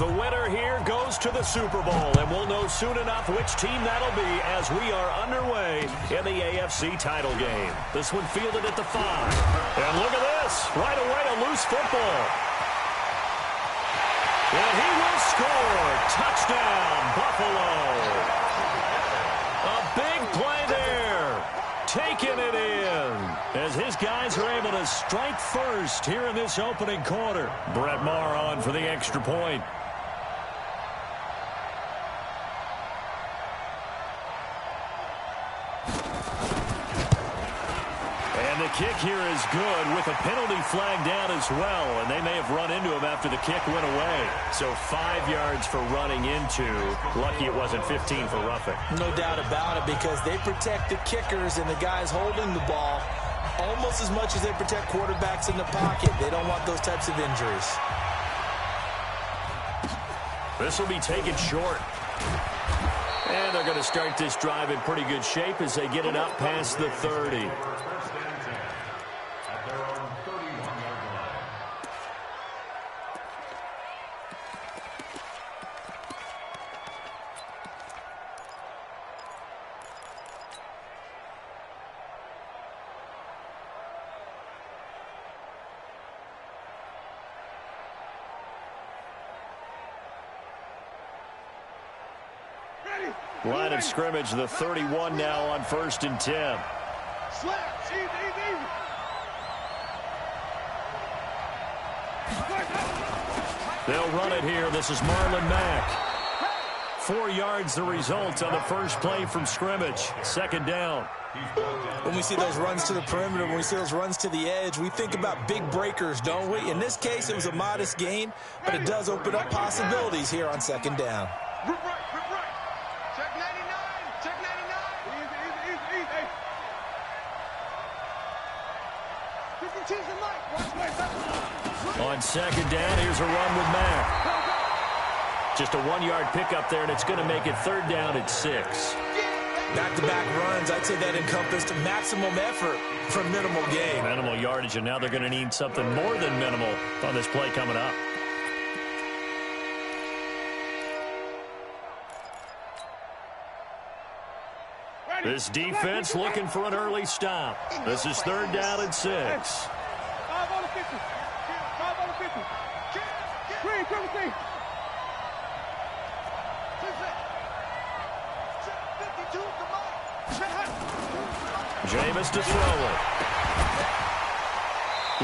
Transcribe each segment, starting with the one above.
The winner here goes to the Super Bowl, and we'll know soon enough which team that'll be as we are underway in the AFC title game. This one fielded at the 5. And look at this. Right away, a loose football. And he will score. Touchdown, Buffalo. A big play there. Taking it in as his guys are able to strike first here in this opening quarter. Brett Maher on for the extra point. And the kick here is good with a penalty flag down as well, and they may have run into him after the kick went away. So 5 yards for running into. Lucky it wasn't 15 for roughing. No doubt about it, because they protect the kickers and the guys holding the ball almost as much as they protect quarterbacks in the pocket. They don't want those types of injuries. This will be taken short. And they're going to start this drive in pretty good shape as they get it up past the 30. Line of scrimmage, the 31 now on 1st and 10. They'll run it here. This is Marlon Mack. 4 yards the result on the first play from scrimmage. 2nd down. When we see those runs to the perimeter, when we see those runs to the edge, we think about big breakers, don't we? In this case, it was a modest gain, but it does open up possibilities here on 2nd down. On 2nd down, here's a run with Mack. Just a 1-yard pickup there, and it's going to make it 3rd down at 6. Back-to-back runs, I'd say that encompassed maximum effort for minimal gain. Minimal yardage, and now they're going to need something more than minimal on this play coming up. This defense looking for an early stop. This is 3rd down and 6. 5 on the 50. 5 on the 50. Green, Timothy. Jameis to throw it.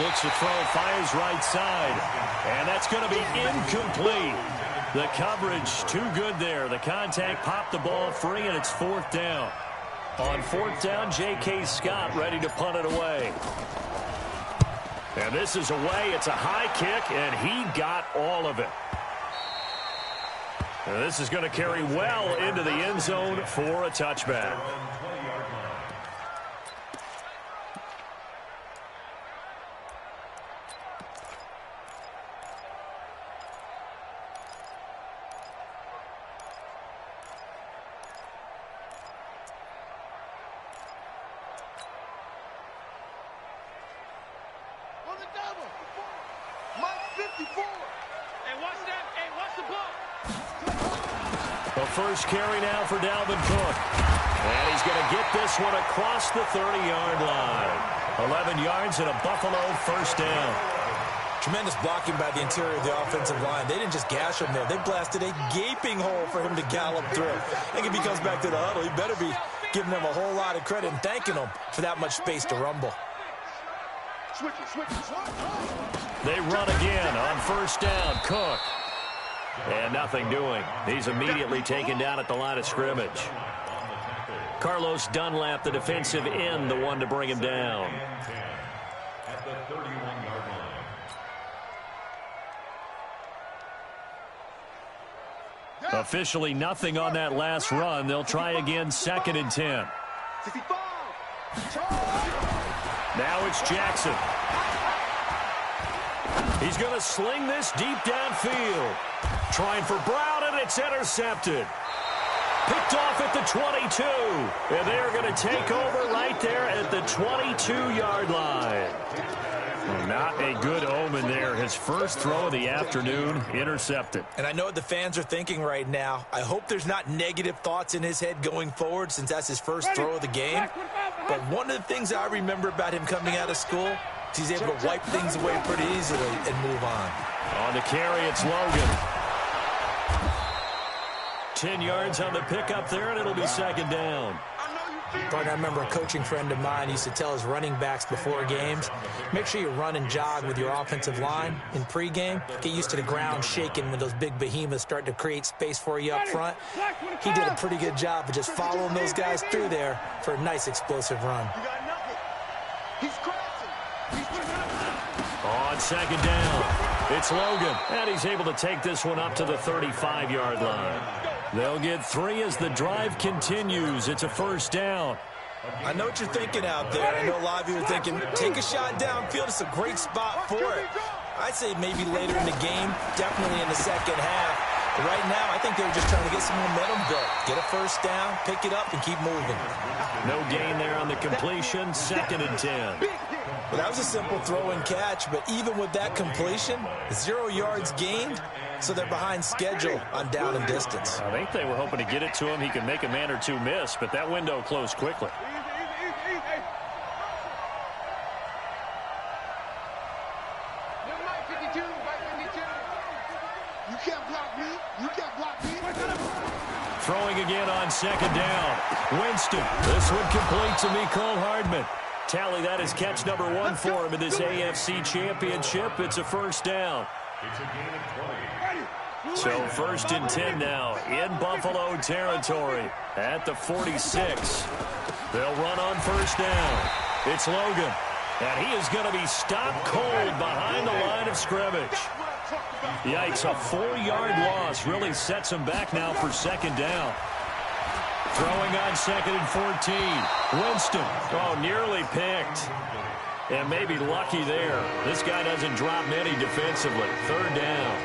Looks to throw, fires right side. And that's going to be incomplete. The coverage too good there. The contact popped the ball free, and it's 4th down. On 4th down, J.K. Scott ready to punt it away. And this is away. It's a high kick, and he got all of it. And this is going to carry well into the end zone for a touchback. First carry now for Dalvin Cook. And he's going to get this one across the 30-yard line. 11 yards and a Buffalo 1st down. Tremendous blocking by the interior of the offensive line. They didn't just gash him there. They blasted a gaping hole for him to gallop through. I think if he comes back to the huddle, he better be giving them a whole lot of credit and thanking them for that much space to rumble. They run again on 1st down. Cook. And nothing doing. He's immediately taken down at the line of scrimmage. Carlos Dunlap, the defensive end, the one to bring him down. At the 31-yard line. Officially nothing on that last run. They'll try again 2nd and 10. Now it's Jackson. He's going to sling this deep downfield. Trying for Brown, and it's intercepted. Picked off at the 22. And they're going to take over right there at the 22-yard line. Well, not a good omen there. His first throw of the afternoon intercepted. And I know what the fans are thinking right now. I hope there's not negative thoughts in his head going forward since that's his first throw of the game. But one of the things I remember about him coming out of school is he's able to wipe things away pretty easily and move on. On the carry, it's Logan. 10 yards on the pickup there, and it'll be second down. I remember a coaching friend of mine used to tell his running backs before games, make sure you run and jog with your offensive line in pregame. Get used to the ground shaking when those big behemoths start to create space for you up front. He did a pretty good job of just following those guys through there for a nice explosive run. On second down, it's Logan, and he's able to take this one up to the 35-yard line. They'll get 3 as the drive continues. It's a first down. I know what you're thinking out there. I know a lot of you are thinking, take a shot downfield. It's a great spot for it. I'd say maybe later in the game, definitely in the second half. But right now, I think they were just trying to get some momentum built. Get a first down, pick it up, and keep moving. No gain there on the completion. 2nd and 10. Well, that was a simple throw and catch, but even with that completion, 0 yards gained, so they're behind schedule on down and distance. I think they were hoping to get it to him. He could make a man or two miss, but that window closed quickly. You can't block me. You can't block me. Throwing again on second down. Winston. This one complete to Mecole Hardman. Tally that is catch number 1 for him in this AFC Championship. It's a first down. It's a gain of 20. So 1st and 10 now in Buffalo territory at the 46. They'll run on first down. It's Logan. And he is going to be stopped cold behind the line of scrimmage. Yikes, a 4-yard loss really sets him back now for second down. Throwing on 2nd and 14. Winston, nearly picked. And maybe lucky there. This guy doesn't drop many defensively. 3rd down.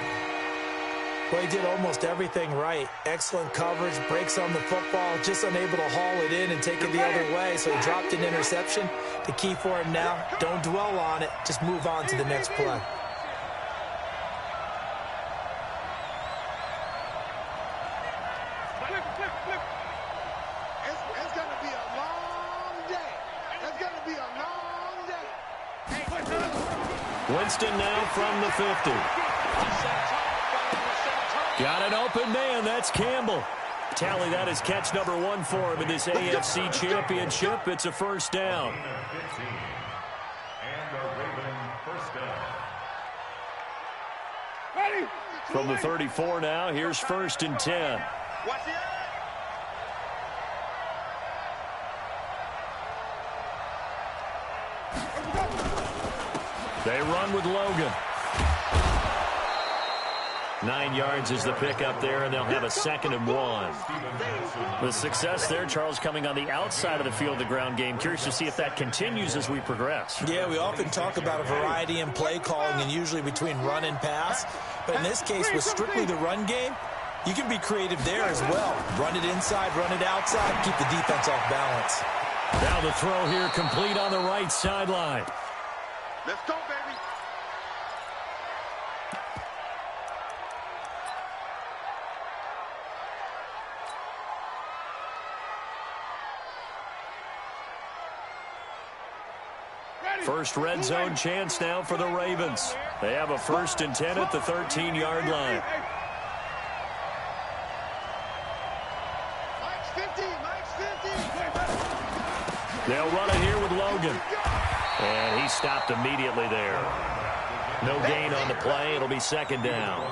Well, he did almost everything right. Excellent coverage, breaks on the football, just unable to haul it in and take it the other way. So he dropped an interception. The key for him now, don't dwell on it. Just move on to the next play. It's going to be a long day. It's going to be a long day. Winston now from the 50. Got an open man. That's Campbell. Tally that is catch number 1 for him in this AFC Championship. It's a first down. And a Raven first down. From the 34 now, here's 1st and 10. Watch it. They run with Logan. 9 yards is the pickup there, and they'll have a 2nd and 1. The success there, Charles, coming on the outside of the field, the ground game. Curious to see if that continues as we progress. Yeah, we often talk about a variety in play calling and usually between run and pass. But in this case, with strictly the run game, you can be creative there as well. Run it inside, run it outside, keep the defense off balance. Now the throw here complete on the right sideline. Let's go, baby. First red zone chance now for the Ravens. They have a 1st and 10 at the 13-yard line. Mike's 50. They'll run it here with Logan. And he stopped immediately there. No gain on the play. It'll be 2nd down.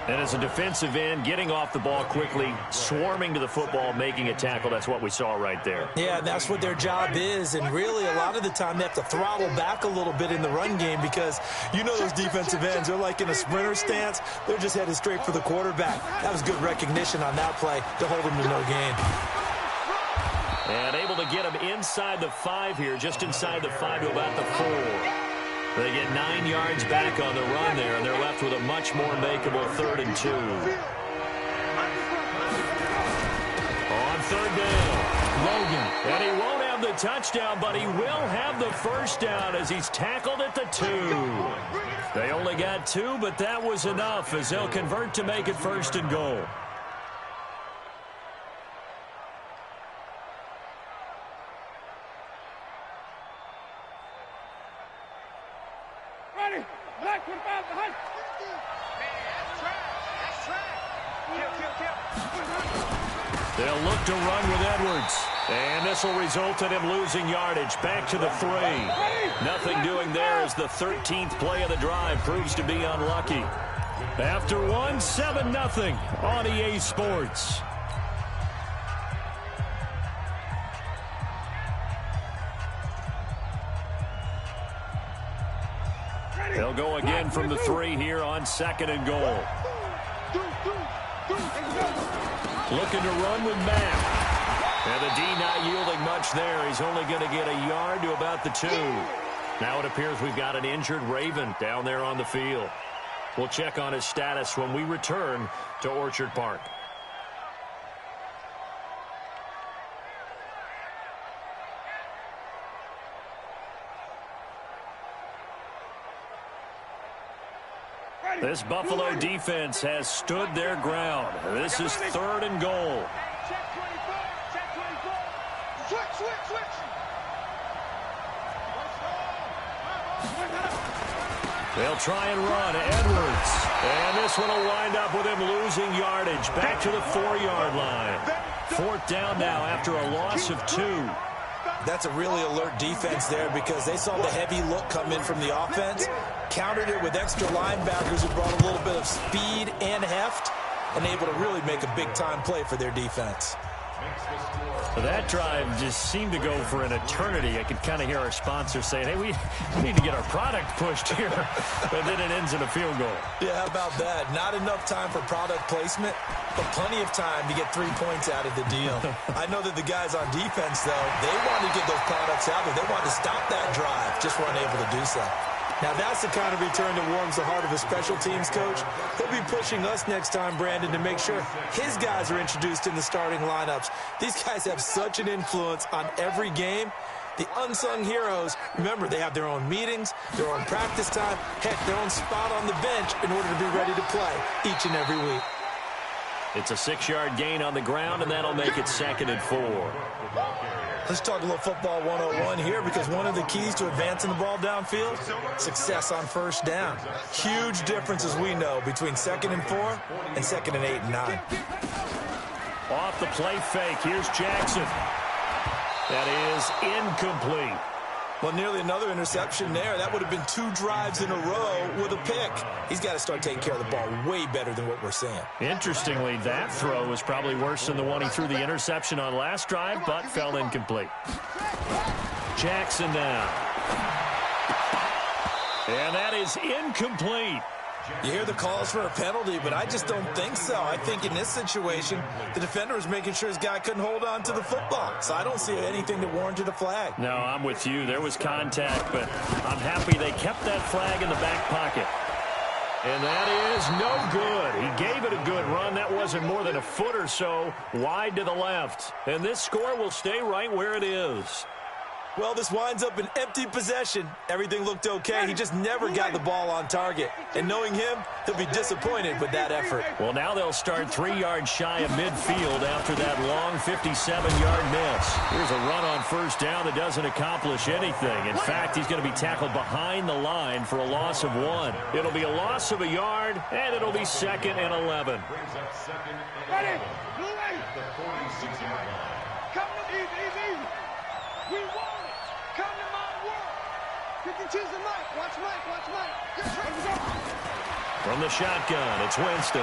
And as a defensive end, getting off the ball quickly, swarming to the football, making a tackle, that's what we saw right there. Yeah, that's what their job is. And really, a lot of the time, they have to throttle back a little bit in the run game because you know those defensive ends, they're like in a sprinter stance. They're just headed straight for the quarterback. That was good recognition on that play to hold him to no gain. And able to get him inside the 5 here, just inside the 5 to about the 4. They get 9 yards back on the run there, and they're left with a much more makeable 3rd and 2. On 3rd down, Logan, and he won't have have the touchdown, but he will have the first down as he's tackled at the 2. They only got 2, but that was enough as they'll convert to make it 1st and goal. Ready? Black 25 behind. That's track. They'll look to run with Edwards. And this will result in him losing yardage. Back to the 3. Nothing doing there as the 13th play of the drive proves to be unlucky. After 1, 7-0 on EA Sports. They'll go again from the 3 here on 2nd and goal. Looking to run with Matt. And the D not yielding much there. He's only going to get a yard to about the 2. Now it appears we've got an injured Raven down there on the field. We'll check on his status when we return to Orchard Park. This Buffalo defense has stood their ground. This is 3rd and goal. Check 24. Check 24. Switch. They'll try and run. Edwards. And this one will wind up with him losing yardage. Back to the 4-yard line. 4th down now after a loss of 2. That's a really alert defense there because they saw the heavy look come in from the offense, countered it with extra linebackers who brought a little bit of speed and heft, and able to really make a big-time play for their defense. That drive just seemed to go for an eternity. I could kind of hear our sponsor saying, hey, we need to get our product pushed here. But then it ends in a field goal. Yeah, how about that? Not enough time for product placement, but plenty of time to get 3 points out of the deal. I know that the guys on defense, though, they want to get those products out there. They want to stop that drive, just weren't able to do so. Now, that's the kind of return that warms the heart of a special teams coach. He'll be pushing us next time, Brandon, to make sure his guys are introduced in the starting lineups. These guys have such an influence on every game. The unsung heroes, remember, they have their own meetings, their own practice time, heck, their own spot on the bench in order to be ready to play each and every week. It's a 6-yard gain on the ground, and that'll make it 2nd and 4. Let's talk a little football 101 here because one of the keys to advancing the ball downfield, success on 1st down. Huge difference, as we know, between 2nd and 4 and 2nd and 8 and 9. Off the play fake, here's Jackson. That is incomplete. Well, nearly another interception there. That would have been 2 drives in a row with a pick. He's got to start taking care of the ball way better than what we're seeing. Interestingly, that throw was probably worse than the one he threw the interception on last drive, but fell incomplete. Jackson now. And that is incomplete. You hear the calls for a penalty, but I just don't think so. I think in this situation, the defender was making sure his guy couldn't hold on to the football. So I don't see anything that warranted a flag. No, I'm with you. There was contact, but I'm happy they kept that flag in the back pocket. And that is no good. He gave it a good run. That wasn't more than a foot or so wide to the left. And this score will stay right where it is. Well, this winds up an empty possession. Everything looked okay. He just never got the ball on target. And knowing him, he'll be disappointed with that effort. Well, now they'll start 3 yards shy of midfield after that long 57-yard miss. Here's a run on 1st down that doesn't accomplish anything. In fact, he's going to be tackled behind the line for a loss of 1. It'll be a loss of a yard, and it'll be 2nd and 11. Ready? Blue Wave. Come easy, easy. We want it. Come to my world. You can choose the mic. Watch Mike. Watch Mike. From the shotgun, it's Winston.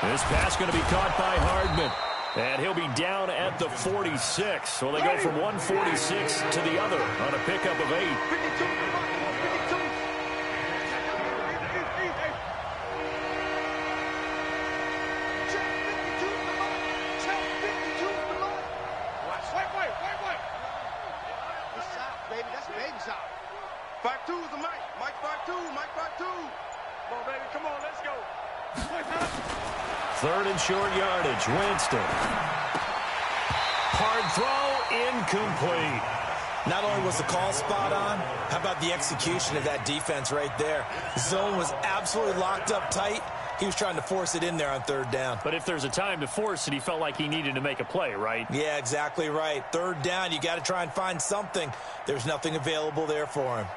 This pass going to be caught by Hardman. And he'll be down at the 46. So they go from 146 to the other on a pickup of 8. 52. Back 2 is the mic. Mike back 2. Mike back 2. Come on, baby. Come on. Let's go. 3rd and short yardage. Winston. hard throw, incomplete. Not only was the call spot on, how about the execution of that defense right there? The zone was absolutely locked up tight. He was trying to force it in there on third down. But if there's a time to force it, he felt like he needed to make a play, right? Yeah, exactly right. Third down, you got to try and find something. There's nothing available there for him.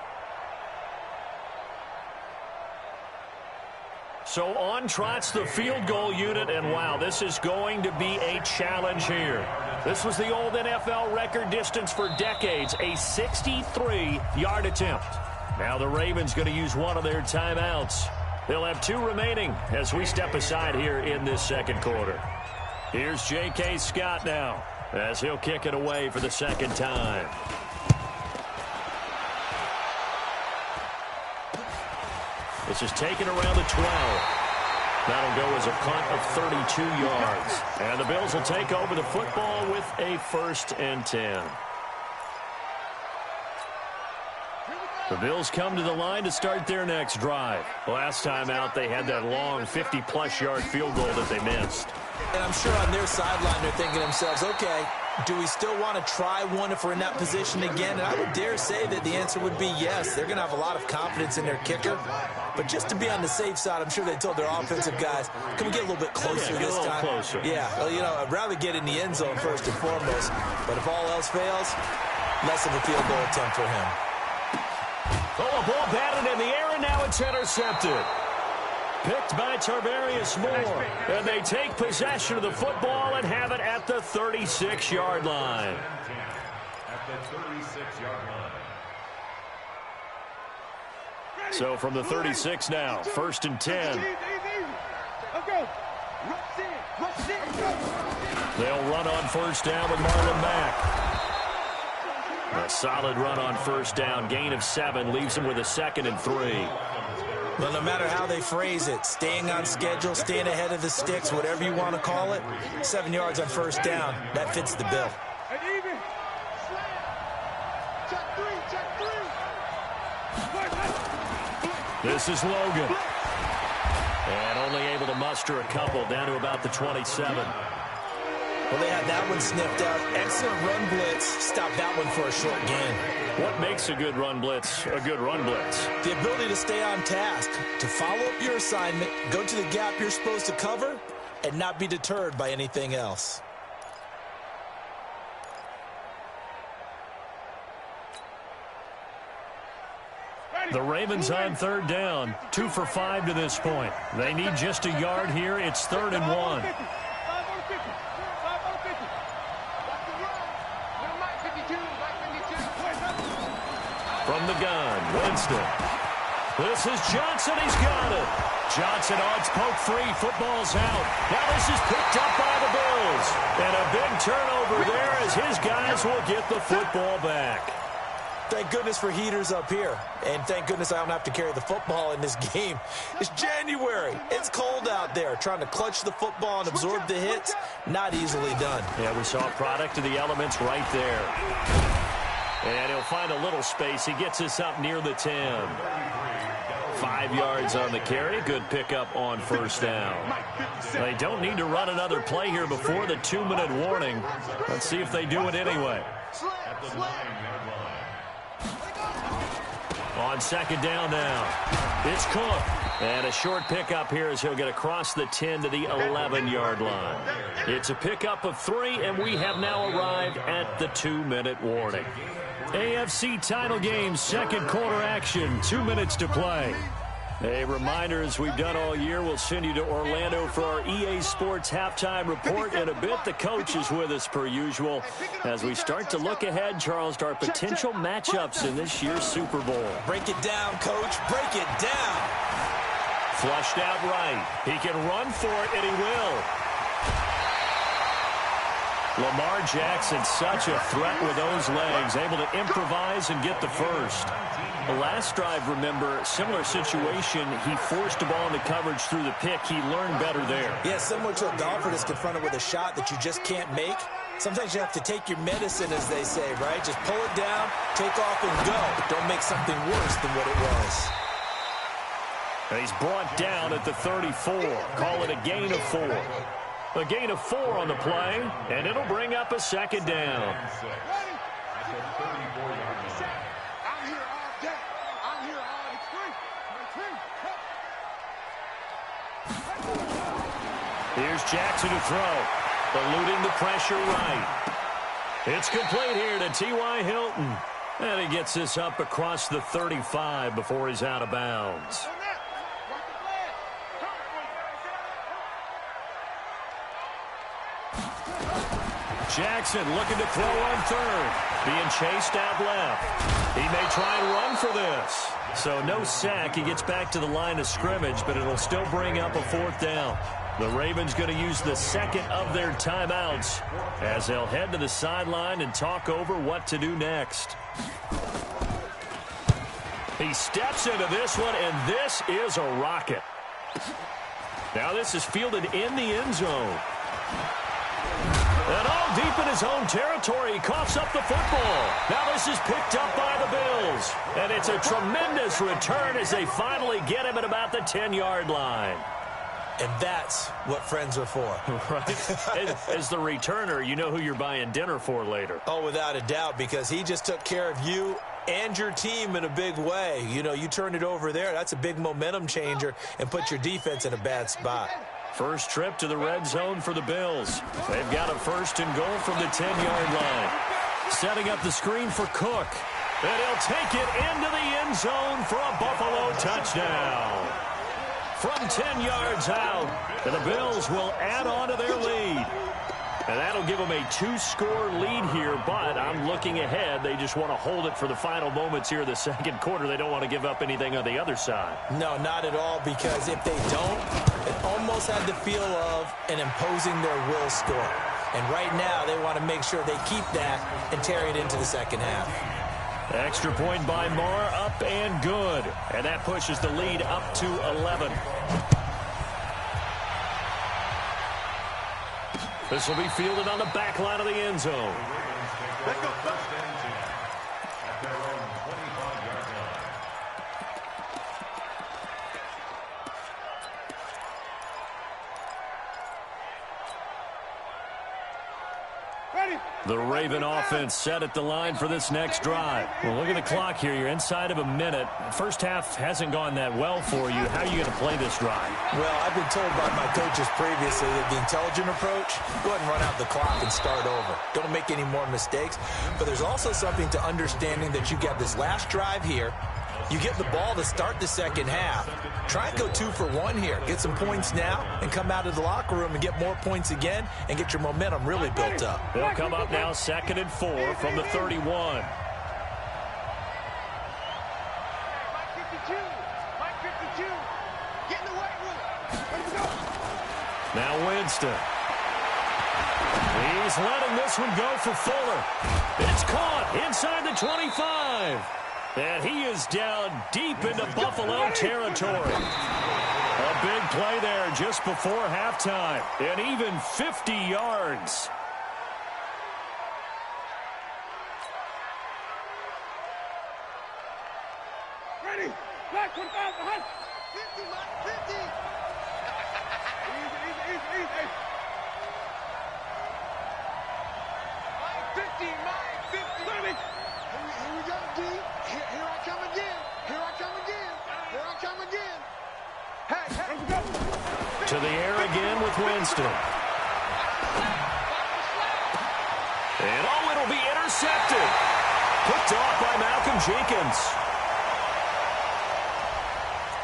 So on trots the field goal unit, and wow, this is going to be a challenge here. This was the old NFL record distance for decades, a 63-yard attempt. Now the Ravens going to use one of their timeouts. They'll have 2 remaining as we step aside here in this second quarter. Here's J.K. Scott now as he'll kick it away for the second time. This is taken around the 12. That'll go as a punt of 32 yards. And the Bills will take over the football with a 1st and 10. The Bills come to the line to start their next drive. Last time out, they had that long 50-plus yard field goal that they missed. And I'm sure on their sideline they're thinking to themselves, okay, do we still want to try one if we're in that position again? And I would dare say that the answer would be yes. They're going to have a lot of confidence in their kicker. But just to be on the safe side, I'm sure they told their offensive guys, can we get a little bit closer this time? Closer. Yeah, well, you know, I'd rather get in the end zone first and foremost. But if all else fails, less of a field goal attempt for him. Oh, a ball batted in the air, and now it's intercepted. Picked by Tarvarius Moore. And they take possession of the football and have it at the 36-yard line. At the 36-yard line. So from the 36 now, 1st and 10. They'll run on 1st down with Marlon Mack. A solid run on 1st down. Gain of 7 leaves them with a 2nd and 3. Well, no matter how they phrase it, staying on schedule, staying ahead of the sticks, whatever you want to call it, 7 yards on 1st down, that fits the bill. This is Logan. And only able to muster a couple down to about the 27. Well, they had that one sniffed out. Excellent run blitz. Stopped that one for a short gain. What makes a good run blitz a good run blitz? The ability to stay on task, to follow up your assignment, go to the gap you're supposed to cover, and not be deterred by anything else. The Ravens on 3rd down, 2 for 5 to this point. They need just a yard here. It's 3rd and 1. From the gun, Winston. This is Johnson. He's got it. Johnson odds poke free. Football's out. Now this is picked up by the Bills. And a big turnover there as his guys will get the football back. Thank goodness for heaters up here. And thank goodness I don't have to carry the football in this game. It's January. It's cold out there. Trying to clutch the football and absorb the hits, not easily done. Yeah, we saw a product of the elements right there. And he'll find a little space. He gets us up near the 10. 5 yards on the carry. Good pickup on 1st down. They don't need to run another play here before the 2-minute warning. Let's see if they do it anyway. On 2nd down now, it's Cook. And a short pickup here as he'll get across the 10 to the 11-yard line. It's a pickup of 3, and we have now arrived at the 2-minute warning. AFC title game, second quarter action, 2 minutes to play. A reminder, as we've done all year, we'll send you to Orlando for our EA Sports halftime report in a bit. The coach is with us per usual as we start to look ahead, Charles, to our potential matchups in this year's Super Bowl. Break it down, Coach. Break it down. Flushed out right. He can run for it, and he will. Lamar Jackson, such a threat with those legs, able to improvise and get the first. The last drive, remember, similar situation. He forced the ball into coverage through the pick. He learned better there. Yeah, similar to a golfer that's confronted with a shot that you just can't make. Sometimes you have to take your medicine, as they say, right? Just pull it down, take off, and go. Don't make something worse than what it was. And he's brought down at the 34. Call it a gain of 4. A gain of 4 on the play, and it'll bring up a second down. I'm here all day. I'm here all day. Here's Jackson to throw, eluding the pressure right. It's complete here to T.Y. Hilton. And he gets this up across the 35 before he's out of bounds. Jackson looking to throw on third. Being chased out left. He may try and run for this. So no sack. He gets back to the line of scrimmage, but it'll still bring up a 4th down. The Ravens going to use the second of their timeouts as they'll head to the sideline and talk over what to do next. He steps into this one, and this is a rocket. Now this is fielded in the end zone. And all deep in his own territory, he coughs up the football. Now this is picked up by the Bills. And it's a tremendous return as they finally get him at about the 10-yard line. And that's what friends are for. Right. As the returner, you know who you're buying dinner for later. Oh, without a doubt, because he just took care of you and your team in a big way. You know, you turned it over there. That's a big momentum changer and put your defense in a bad spot. First trip to the red zone for the Bills. They've got a 1st and goal from the 10-yard line. Setting up the screen for Cook. And he'll take it into the end zone for a Buffalo touchdown. From 10 yards out, and the Bills will add on to their lead. And that'll give them a 2-score lead here, but I'm looking ahead. They just want to hold it for the final moments here in the second quarter. They don't want to give up anything on the other side. No, not at all, because if they don't, it almost had the feel of an imposing their will score. And right now, they want to make sure they keep that and carry it into the second half. Extra point by Marr, up and good. And that pushes the lead up to 11. This will be fielded on the back line of the end zone. Let's go. At their own 25-yard line. Ready. The Raven offense set at the line for this next drive. Well, look at the clock here. You're inside of a minute. First half hasn't gone that well for you. How are you going to play this drive? Well, I've been told by my coaches previously that the intelligent approach, go ahead and run out the clock and start over. Don't make any more mistakes. But there's also something to understanding that you got this last drive here. You get the ball to start the second half. Try and go 2 for 1 here. Get some points now and come out of the locker room and get more points again and get your momentum really built up. They'll come up now 2nd and 4 from the 31. Mike 52. Mike 52. Get in the white room. Let's go. Now Winston. He's letting this one go for Fuller. It's caught inside the 25. And he is down deep into Buffalo territory. A big play there just before halftime. And even 50 yards. Ready. Black 1,000. 50, Mike. 50. Easy. Mike 50, Mike 50. Ready. Here we go, D. Here I come again. Here I come again. Here I come again. Hey, let's go. To the air again with Winston. And it'll be intercepted. Picked off by Malcolm Jenkins.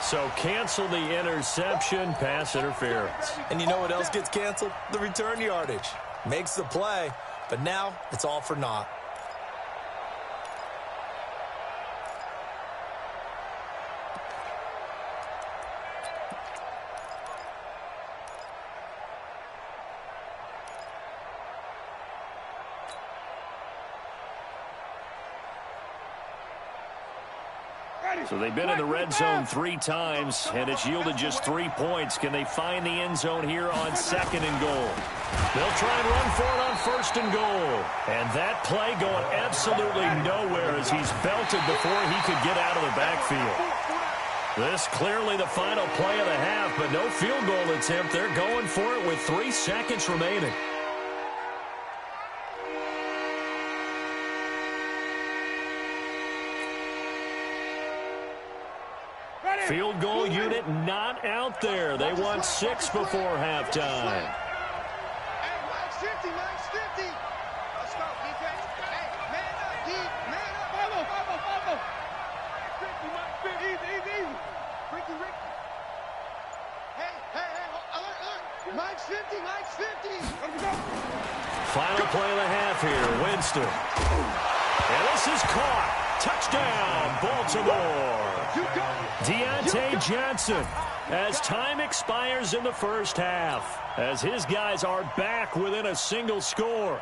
So cancel the interception, pass interference. And you know what else gets canceled? The return yardage. Makes the play, but now it's all for naught. So they've been in the red zone 3 times, and it's yielded just 3 points. Can they find the end zone here on 2nd and goal? They'll try and run for it on 1st and goal. And that play going absolutely nowhere as he's belted before he could get out of the backfield. This clearly the final play of the half, but no field goal attempt. They're going for it with 3 seconds remaining. Field goal unit not out there. They won 6 before halftime. Hey, Mike's 50, Mike's 50. Let's go, defense. Hey, man up, D. Man up. Follow. 50, Mike, 50. Easy. Ricky. Hey. Alert. Mike's 50, Mike's 50. Let's go. Final play of the half here. Winston. And this is caught. Touchdown, Baltimore. Deontay Johnson, as time expires in the first half, as his guys are back within a single score.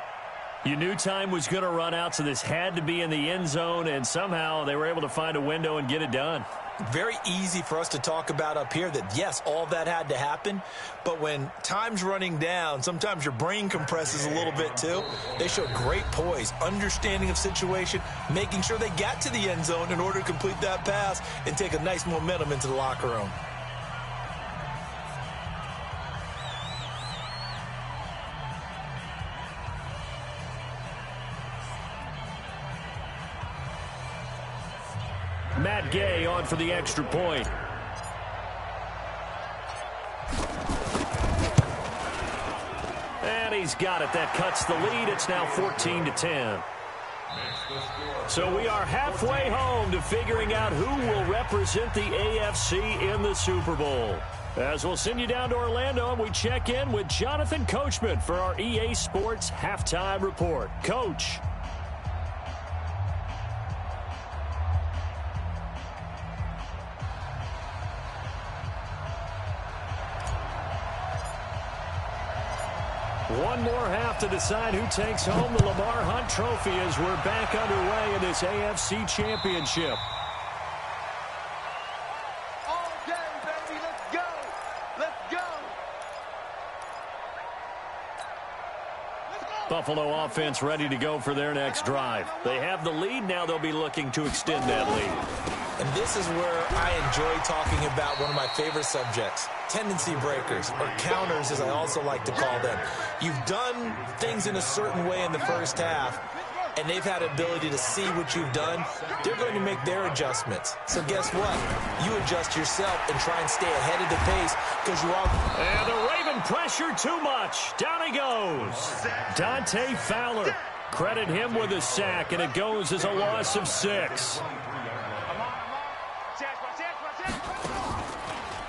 You knew time was going to run out, so this had to be in the end zone, and somehow they were able to find a window and get it done. Very easy for us to talk about up here that, yes, all that had to happen. But when time's running down, sometimes your brain compresses a little bit too. They showed great poise, understanding of situation, making sure they got to the end zone in order to complete that pass and take a nice momentum into the locker room. Matt Gay on for the extra point. And he's got it. That cuts the lead. It's now 14-10. So we are halfway home to figuring out who will represent the AFC in the Super Bowl. As we'll send you down to Orlando, and we check in with Jonathan Coachman for our EA Sports Halftime Report. Coach. One more half to decide who takes home the Lamar Hunt Trophy as we're back underway in this AFC Championship. All day, baby. Let's go. Buffalo offense ready to go for their next drive. They have the lead. Now they'll be looking to extend that lead. And this is where I enjoy talking about one of my favorite subjects, tendency breakers, or counters as I also like to call them. You've done things in a certain way in the first half, and they've had ability to see what you've done. They're going to make their adjustments. So guess what? You adjust yourself and try and stay ahead of the pace because you are. And the Raven pressure too much. Down he goes. Dante Fowler. Credit him with a sack, and it goes as a loss of 6.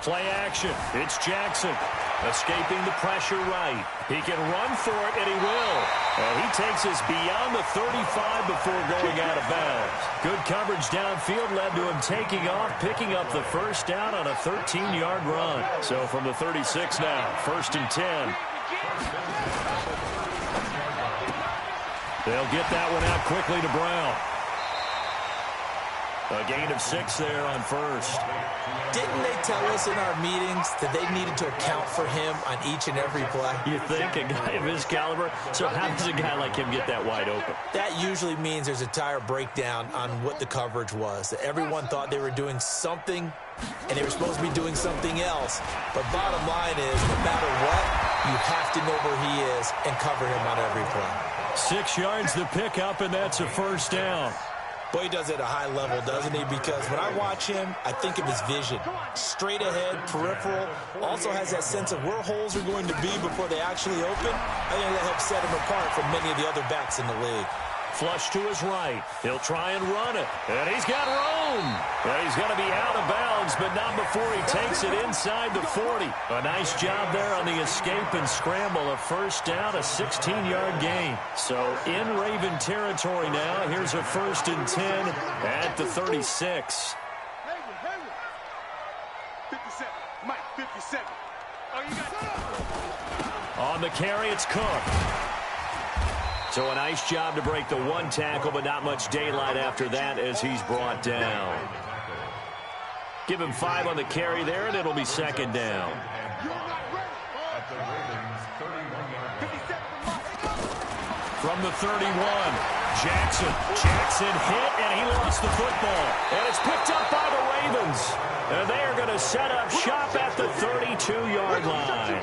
Play action. It's Jackson. Escaping the pressure right. He can run for it, and he will. And he takes us beyond the 35 before going out of bounds. Good coverage downfield led to him taking off, picking up the first down on a 13-yard run. So from the 36 now, 1st and 10. They'll get that one out quickly to Brown. A gain of 6 there on 1st. Didn't they tell us in our meetings that they needed to account for him on each and every play? You think a guy of his caliber? So how does a guy like him get that wide open? That usually means there's a tire breakdown on what the coverage was. That everyone thought they were doing something, and they were supposed to be doing something else. But bottom line is, no matter what, you have to know where he is and cover him on every play. 6 yards to pick up, and that's a 1st down. Boy, he does it at a high level, doesn't he? Because when I watch him, I think of his vision. Straight ahead, peripheral. Also has that sense of where holes are going to be before they actually open. I think that helps set him apart from many of the other backs in the league. Flush to his right. He'll try and run it. And he's got room. And he's going to be out of bounds, but not before he takes it inside the 40. A nice job there on the escape and scramble. A 1st down, a 16-yard gain. So in Raven territory now. Here's a 1st and 10 at the 36. 57. Mike, 57. Oh, you got On the carry, it's Cook. So a nice job to break the 1 tackle, but not much daylight after that as he's brought down. Give him 5 on the carry there, and it'll be 2nd down. From the 31, Jackson hit, and he lost the football. And it's picked up by the Ravens. And they are going to set up shop at the 32-yard line.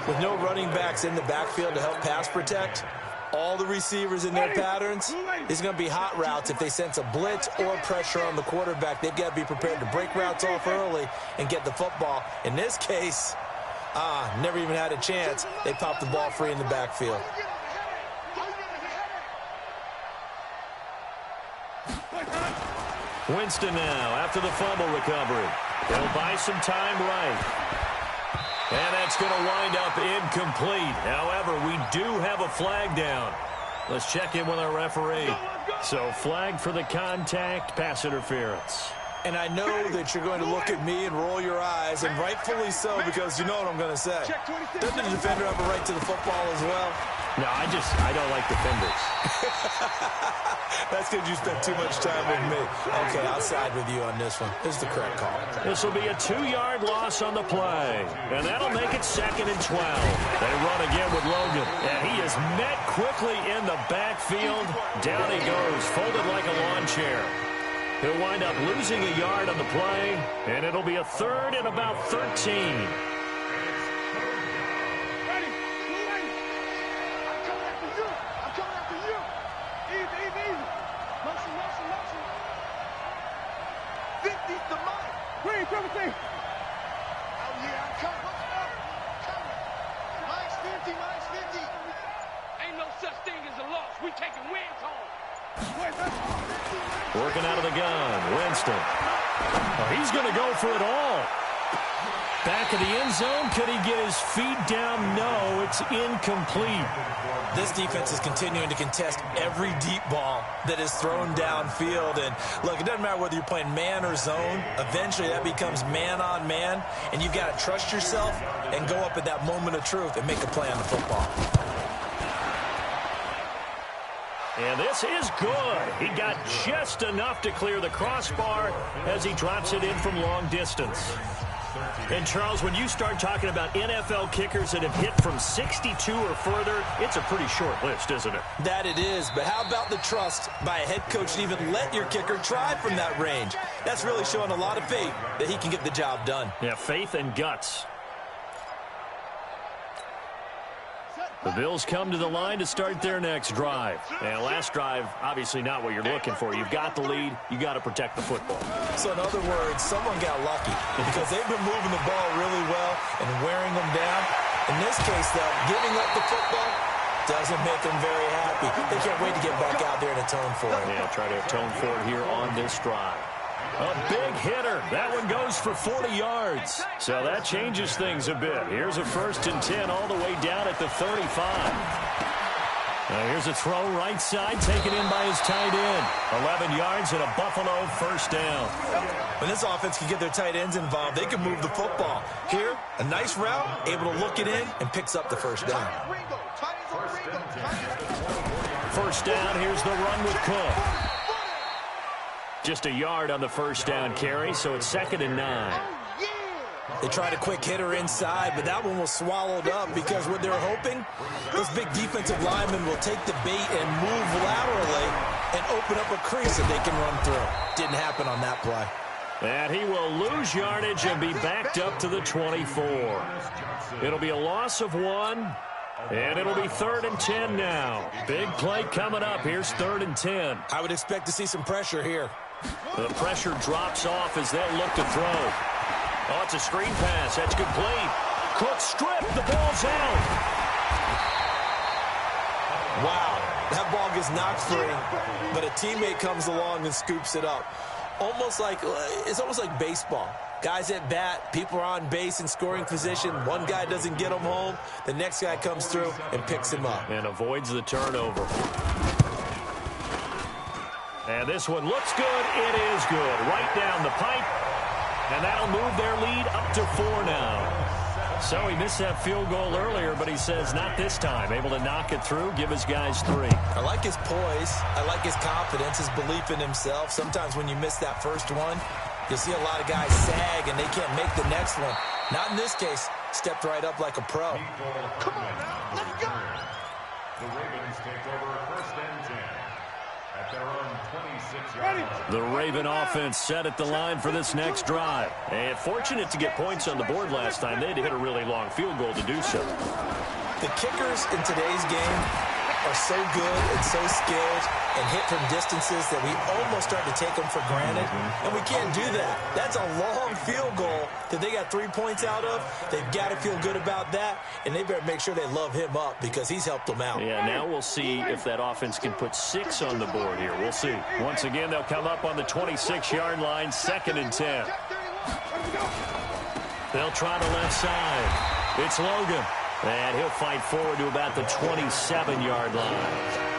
With no running backs in the backfield to help pass protect, all the receivers in their patterns, it's going to be hot routes. If they sense a blitz or pressure on the quarterback, they've got to be prepared to break routes off early and get the football. In this case, never even had a chance. They popped the ball free in the backfield. Winston now after the fumble recovery. He'll buy some time right. And that's going to wind up incomplete. However, we do have a flag down. Let's check in with our referee. So flag for the contact, pass interference. And I know that you're going to look at me and roll your eyes, and rightfully so, because you know what I'm going to say. Doesn't the defender have a right to the football as well? No, I don't like defenders. That's because you spent too much time with me. Okay, I'll side with you on this one. This is the correct call. This will be a 2-yard loss on the play, and that'll make it 2nd and 12. They run again with Logan, and he is met quickly in the backfield. Down he goes, folded like a lawn chair. He'll wind up losing a yard on the play, and it'll be a 3rd and about 13. Working out of the gun, Winston. Oh, he's going to go for it all. Back of the end zone. Could he get his feet down? No, it's incomplete. This defense is continuing to contest every deep ball that is thrown downfield. And look, it doesn't matter whether you're playing man or zone. Eventually, that becomes man on man. And you've got to trust yourself and go up at that moment of truth and make a play on the football. And this is good. He got just enough to clear the crossbar as he drops it in from long distance. And, Charles, when you start talking about NFL kickers that have hit from 62 or further, it's a pretty short list, isn't it? That it is. But how about the trust by a head coach to even let your kicker try from that range? That's really showing a lot of faith that he can get the job done. Yeah, faith and guts. The Bills come to the line to start their next drive. And last drive, obviously not what you're looking for. You've got the lead. You got to protect the football. So in other words, someone got lucky because they've been moving the ball really well and wearing them down. In this case, though, giving up the football doesn't make them very happy. They can't wait to get back out there and atone for it. Yeah, try to atone for it here on this drive. A big hitter. That one goes for 40 yards. So that changes things a bit. Here's a 1st and 10 all the way down at the 35. Now here's a throw right side taken in by his tight end. 11 yards and a Buffalo 1st down. When this offense can get their tight ends involved, they can move the football. Here, a nice route, able to look it in, and picks up the 1st down. 1st down, here's the run with Cook. Just a yard on the 1st down carry, so it's 2nd and 9. They tried a quick hitter inside, but that one was swallowed up because what they're hoping, those big defensive linemen will take the bait and move laterally and open up a crease that they can run through. Didn't happen on that play. And he will lose yardage and be backed up to the 24. It'll be a loss of 1. And it'll be 3rd and 10 now. Big play coming up. Here's 3rd and 10. I would expect to see some pressure here. The pressure drops off as they look to throw. Oh, it's a screen pass. That's complete. Cook stripped. The ball's out. Wow. That ball gets knocked free, but a teammate comes along and scoops it up. It's almost like baseball. Guys at bat, people are on base in scoring position. One guy doesn't get him home. The next guy comes through and picks him up. And avoids the turnover. And this one looks good. It is good. Right down the pipe. And that'll move their lead up to 4 now. So he missed that field goal earlier, but he says not this time. Able to knock it through, give his guys 3. I like his poise. I like his confidence, his belief in himself. Sometimes when you miss that first one, you'll see a lot of guys sag and they can't make the next one. Not in this case. Stepped right up like a pro. Come on now, let's go. The Ravens take over 1st and 10. at their own 26-yard line. The Raven offense set at the line for this next drive. And fortunate to get points on the board last time. They had to hit a really long field goal to do so. The kickers in today's game are so good and so skilled and hit from distances that we almost start to take them for granted. And we can't do that. That's a long field goal that they got 3 points out of. They've got to feel good about that, and they better make sure they love him up because he's helped them out. Yeah, now we'll see if that offense can put 6 on the board here. We'll see. Once again, they'll come up on the 26-yard line, 2nd and 10. They'll try the left side. It's Logan. And he'll fight forward to about the 27-yard line.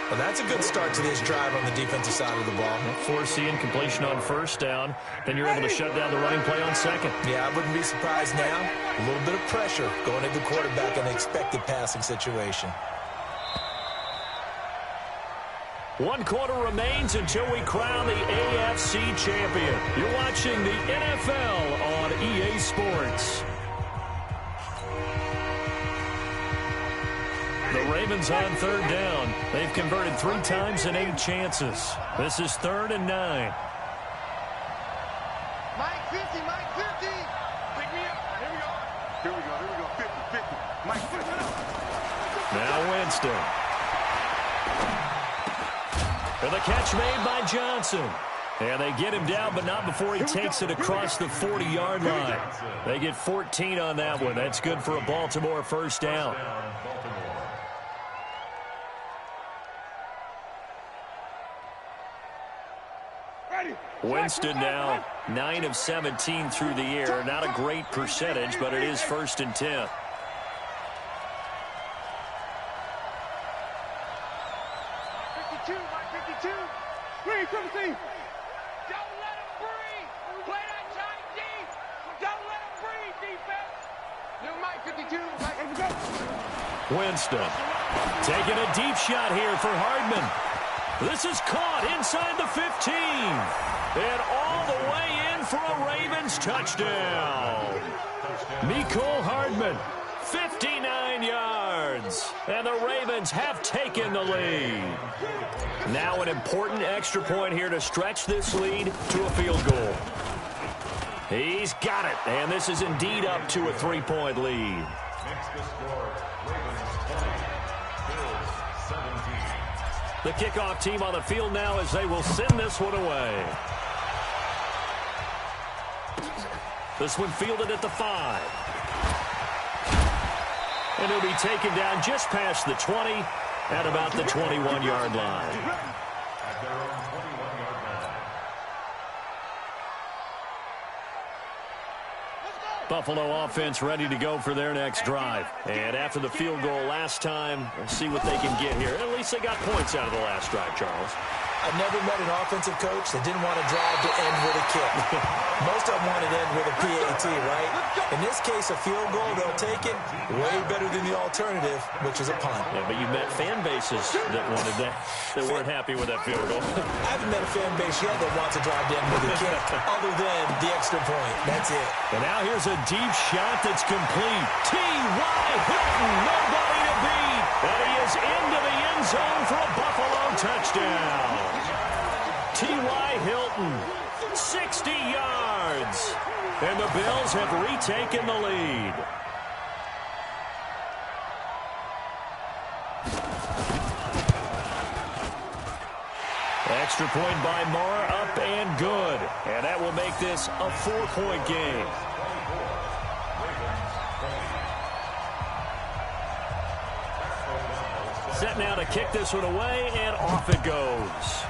Well, that's a good start to this drive on the defensive side of the ball. Force the incompletion on 1st down. Then you're able to shut down the running play on 2nd. Yeah, I wouldn't be surprised now. A little bit of pressure going into the quarterback in an expected passing situation. 1 quarter remains until we crown the AFC champion. You're watching the NFL on EA Sports. The Ravens on 3rd down. They've converted 3 times in 8 chances. This is 3rd and 9. Mike 50, Mike 50. Pick me up. Here we go. Here we go. Here we go. 50, 50. Mike 50. Now Winston. And the catch made by Johnson. And they get him down, but not before he takes it across the 40-yard line. They get 14 on that one. That's good for a Baltimore 1st down. Winston now 9 of 17 through the air. Not a great percentage, but it is 1st and 10. Winston taking a deep shot here for Hardman. This is caught inside the 15. And all the way in for a Ravens touchdown. Mecole Hardman, 59 yards. And the Ravens have taken the lead. Now an important extra point here to stretch this lead to a field goal. He's got it. And this is indeed up to a 3-point lead. Makes the score Ravens 20, Bills 17. The kickoff team on the field now as they will send this one away. This one fielded at the 5. And he'll be taken down just past the 20 at about the 21-yard line. At their own 21-yard line. Buffalo offense ready to go for their next drive. And after the field goal last time, we'll see what they can get here. At least they got points out of the last drive, Charles. I've never met an offensive coach that didn't want to drive to end with a kick. Most of them want to end with a PAT, right? In this case, a field goal, they'll take it. Way better than the alternative, which is a punt. Yeah, but you met fan bases that wanted that, that weren't happy with that field goal. I haven't met a fan base yet that wants to drive to end with a kick, other than the extra point. That's it. And now here's a deep shot that's complete. T.Y. Hilton, nobody to beat. And he is into the end zone for a Buffalo touchdown. T.Y. Hilton, 60 yards. And the Bills have retaken the lead. Extra point by Moore, up and good. And that will make this a 4-point game. Set now to kick this one away, and off it goes.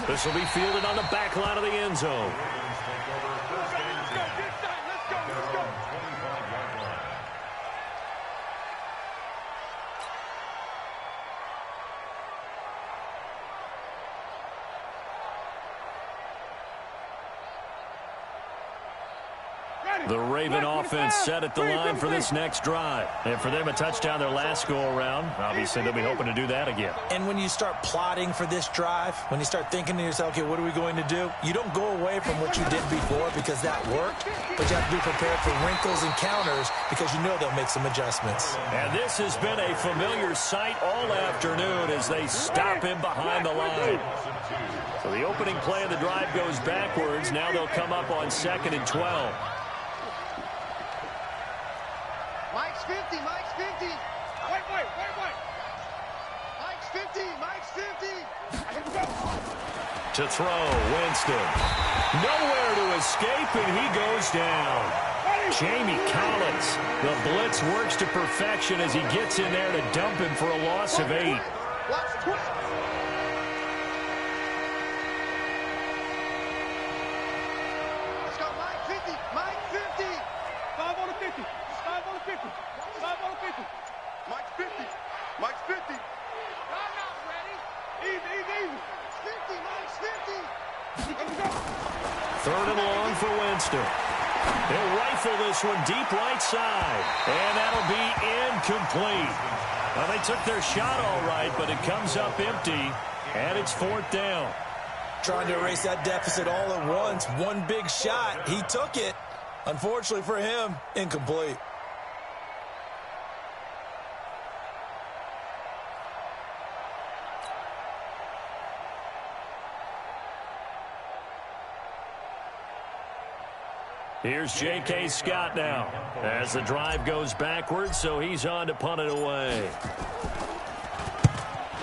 This will be fielded on the back line of the end zone. The Raven offense set at the line for this next drive. And for them, a touchdown their last go-around. Obviously, they'll be hoping to do that again. And when you start plotting for this drive, when you start thinking to yourself, okay, what are we going to do? You don't go away from what you did before because that worked, but you have to be prepared for wrinkles and counters because you know they'll make some adjustments. And this has been a familiar sight all afternoon as they stop him behind the line. So the opening play of the drive goes backwards. Now they'll come up on 2nd and 12. Mike's 50, Mike's 50. Wait. Mike's 50, Mike's 50. To throw, Winston. Nowhere to escape, and he goes down. Jamie Collins. The blitz works to perfection as he gets in there to dump him for a loss of 8. Watch 12. Let's go, Mike 50, Mike 50. 5 on the 50, 5 on the 50, 5 on the 50. Mike's 50, Mike's 50. I'm not ready. Easy. 50, Mike's 50. Let's go. 3rd and long for Winston. They'll rifle this one deep right side. And that'll be incomplete. Well, they took their shot all right, but it comes up empty. And it's 4th down. Trying to erase that deficit all at once. One big shot. He took it. Unfortunately for him, incomplete. Here's J.K. Scott now as the drive goes backwards, so he's on to punt it away.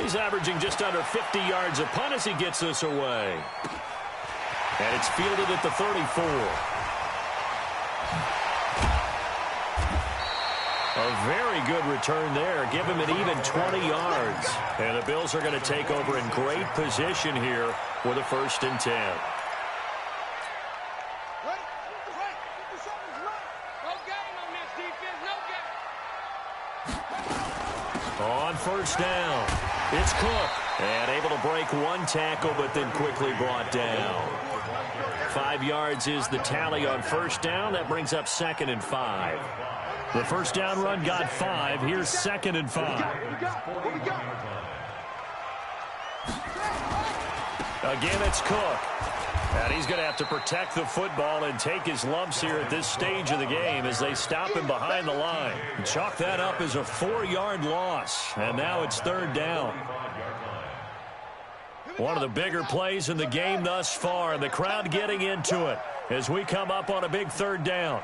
He's averaging just under 50 yards a punt as he gets this away. And it's fielded at the 34. A very good return there. Give him an even 20 yards. And the Bills are going to take over in great position here with a 1st and 10. On 1st down, it's Cook. And able to break one tackle, but then quickly brought down. 5 yards is the tally on 1st down. That brings up 2nd and 5. The 1st down run got 5. Here's 2nd and 5. Again, it's Cook. And he's going to have to protect the football and take his lumps here at this stage of the game as they stop him behind the line. Chalk that up as a 4-yard loss. And now it's 3rd down. One of the bigger plays in the game thus far, and the crowd getting into it as we come up on a big 3rd down.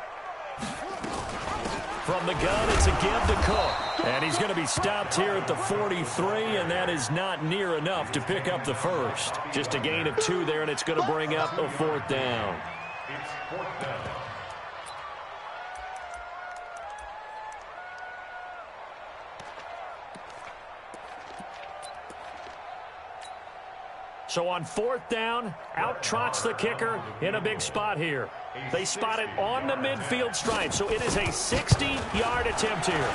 From the gun, it's a give to Cook. And he's going to be stopped here at the 43, and that is not near enough to pick up the 1st. Just a gain of 2 there, and it's going to bring up a 4th down. It's 4th down. So on 4th down, out trots the kicker in a big spot here. They spot it on the midfield stripe, so it is a 60-yard attempt here.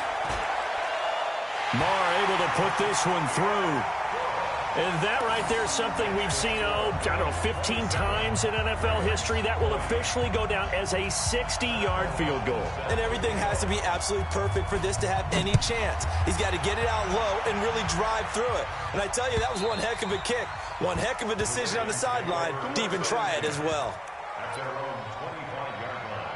Marr able to put this one through. And that right there is something we've seen, 15 times in NFL history. That will officially go down as a 60-yard field goal. And everything has to be absolutely perfect for this to have any chance. He's got to get it out low and really drive through it. And I tell you, that was one heck of a kick. One heck of a decision on the sideline to even try it as well. At their own 25-yard line.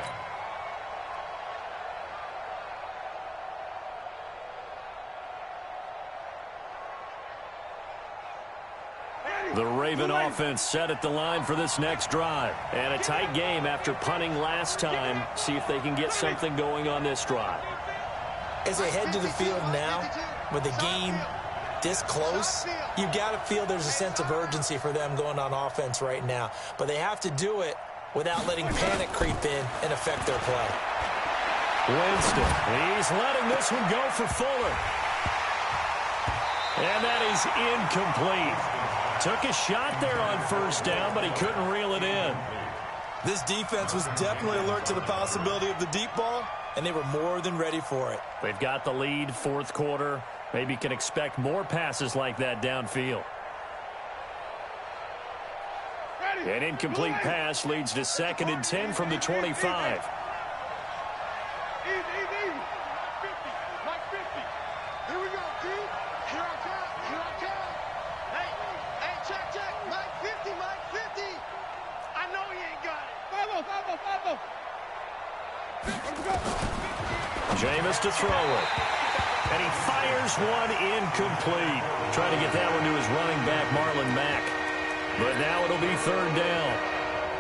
The Raven offense set at the line for this next drive. And a tight game after punting last time. See if they can get something going on this drive. As they head to the field now, with the game this close, you've got to feel there's a sense of urgency for them going on offense right now. But they have to do it without letting panic creep in and affect their play. Winston, he's letting this one go for Fuller. And that is incomplete. Took a shot there on 1st down, but he couldn't reel it in. This defense was definitely alert to the possibility of the deep ball, and they were more than ready for it. They've got the lead, 4th quarter. Maybe can expect more passes like that downfield. An incomplete pass leads to 2nd and 10 from the 25. Easy. Mike 50. Mike 50. Here we go, D. Here I come. Here I come. Hey, check. Mike 50. Mike 50. I know he ain't got it. 5-0. Let's go. Jameis to throw it. And he fires one incomplete. Trying to get that one to his running back, Marlon Mack. But now it'll be third down.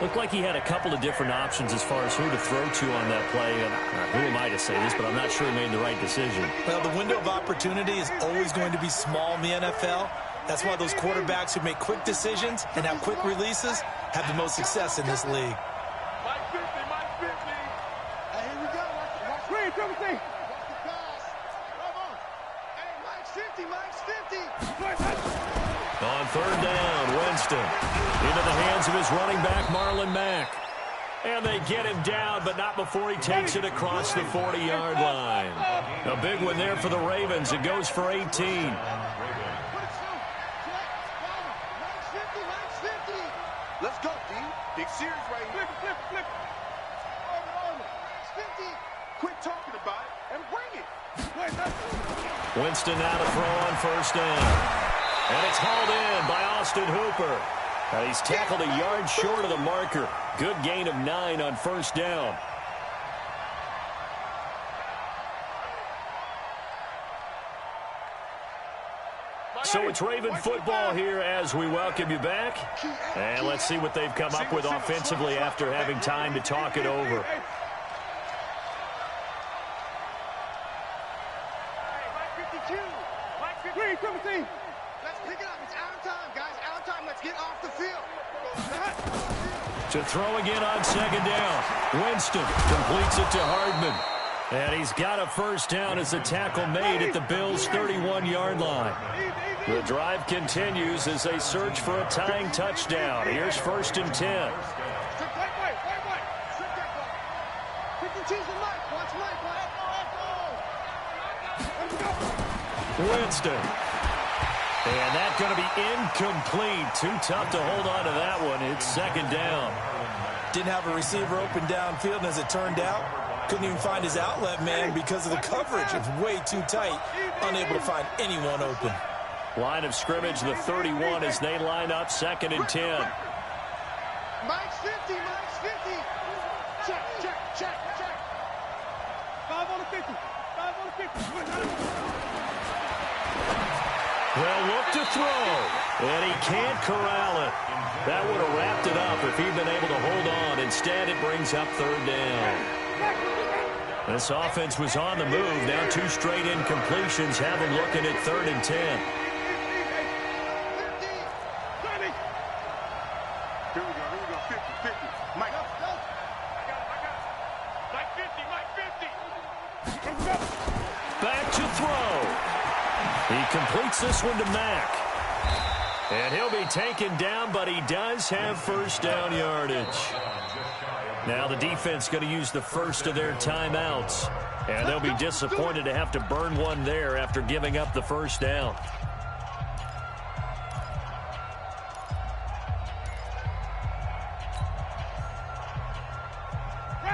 Looked like he had a couple of different options as far as who to throw to on that play. And who am I to say this, but I'm not sure he made the right decision. Well, the window of opportunity is always going to be small in the NFL. That's why those quarterbacks who make quick decisions and have quick releases have the most success in this league. Mike 50. Hey, here we go. Watch Green, Watch the pass. Come on. Hey, Mike's 50. On third down, Winston into the hands of his running back, Marlon Mack. And they get him down, but not before he takes it across the 40-yard line. A big one there for the Ravens. It goes for 18. Mike's 50. Let's go, D. Big series right here. Flip. Armor. 50. Quit talking about it and bring it. Winston now to throw on first down. And it's hauled in by Austin Hooper. He's tackled a yard short of the marker. Good gain of 9 on first down. So it's Raven football here as we welcome you back. And let's see what they've come up with offensively after having time to talk it over. Let's pick it up. It's out of time, guys. Out of time. Let's get off the field. To throw again on second down. Winston completes it to Hardman. And he's got a first down as the tackle made at the Bills' 31-yard line. The drive continues as they search for a tying touchdown. Here's first and 10. Winston. And that's going to be incomplete. Too tough to hold on to that one. It's second down. Didn't have a receiver open downfield, and as it turned out, couldn't even find his outlet man because of the coverage. It was way too tight, unable to find anyone open. Line of scrimmage, the 31 as they line up, second and 10. Mike's 50. Check. 5 on the 50. Well, look to throw, and he can't corral it. That would have wrapped it up if he'd been able to hold on. Instead, it brings up third down. This offense was on the move. Now 2 straight incompletions have them looking at third and 10. Here we go. 50. Mike, go. Mike 50. Back to throw. He completes this one to Mack. And he'll be taken down, but he does have first down yardage. Now the defense going to use the first of their timeouts. And they'll be disappointed to have to burn one there after giving up the first down.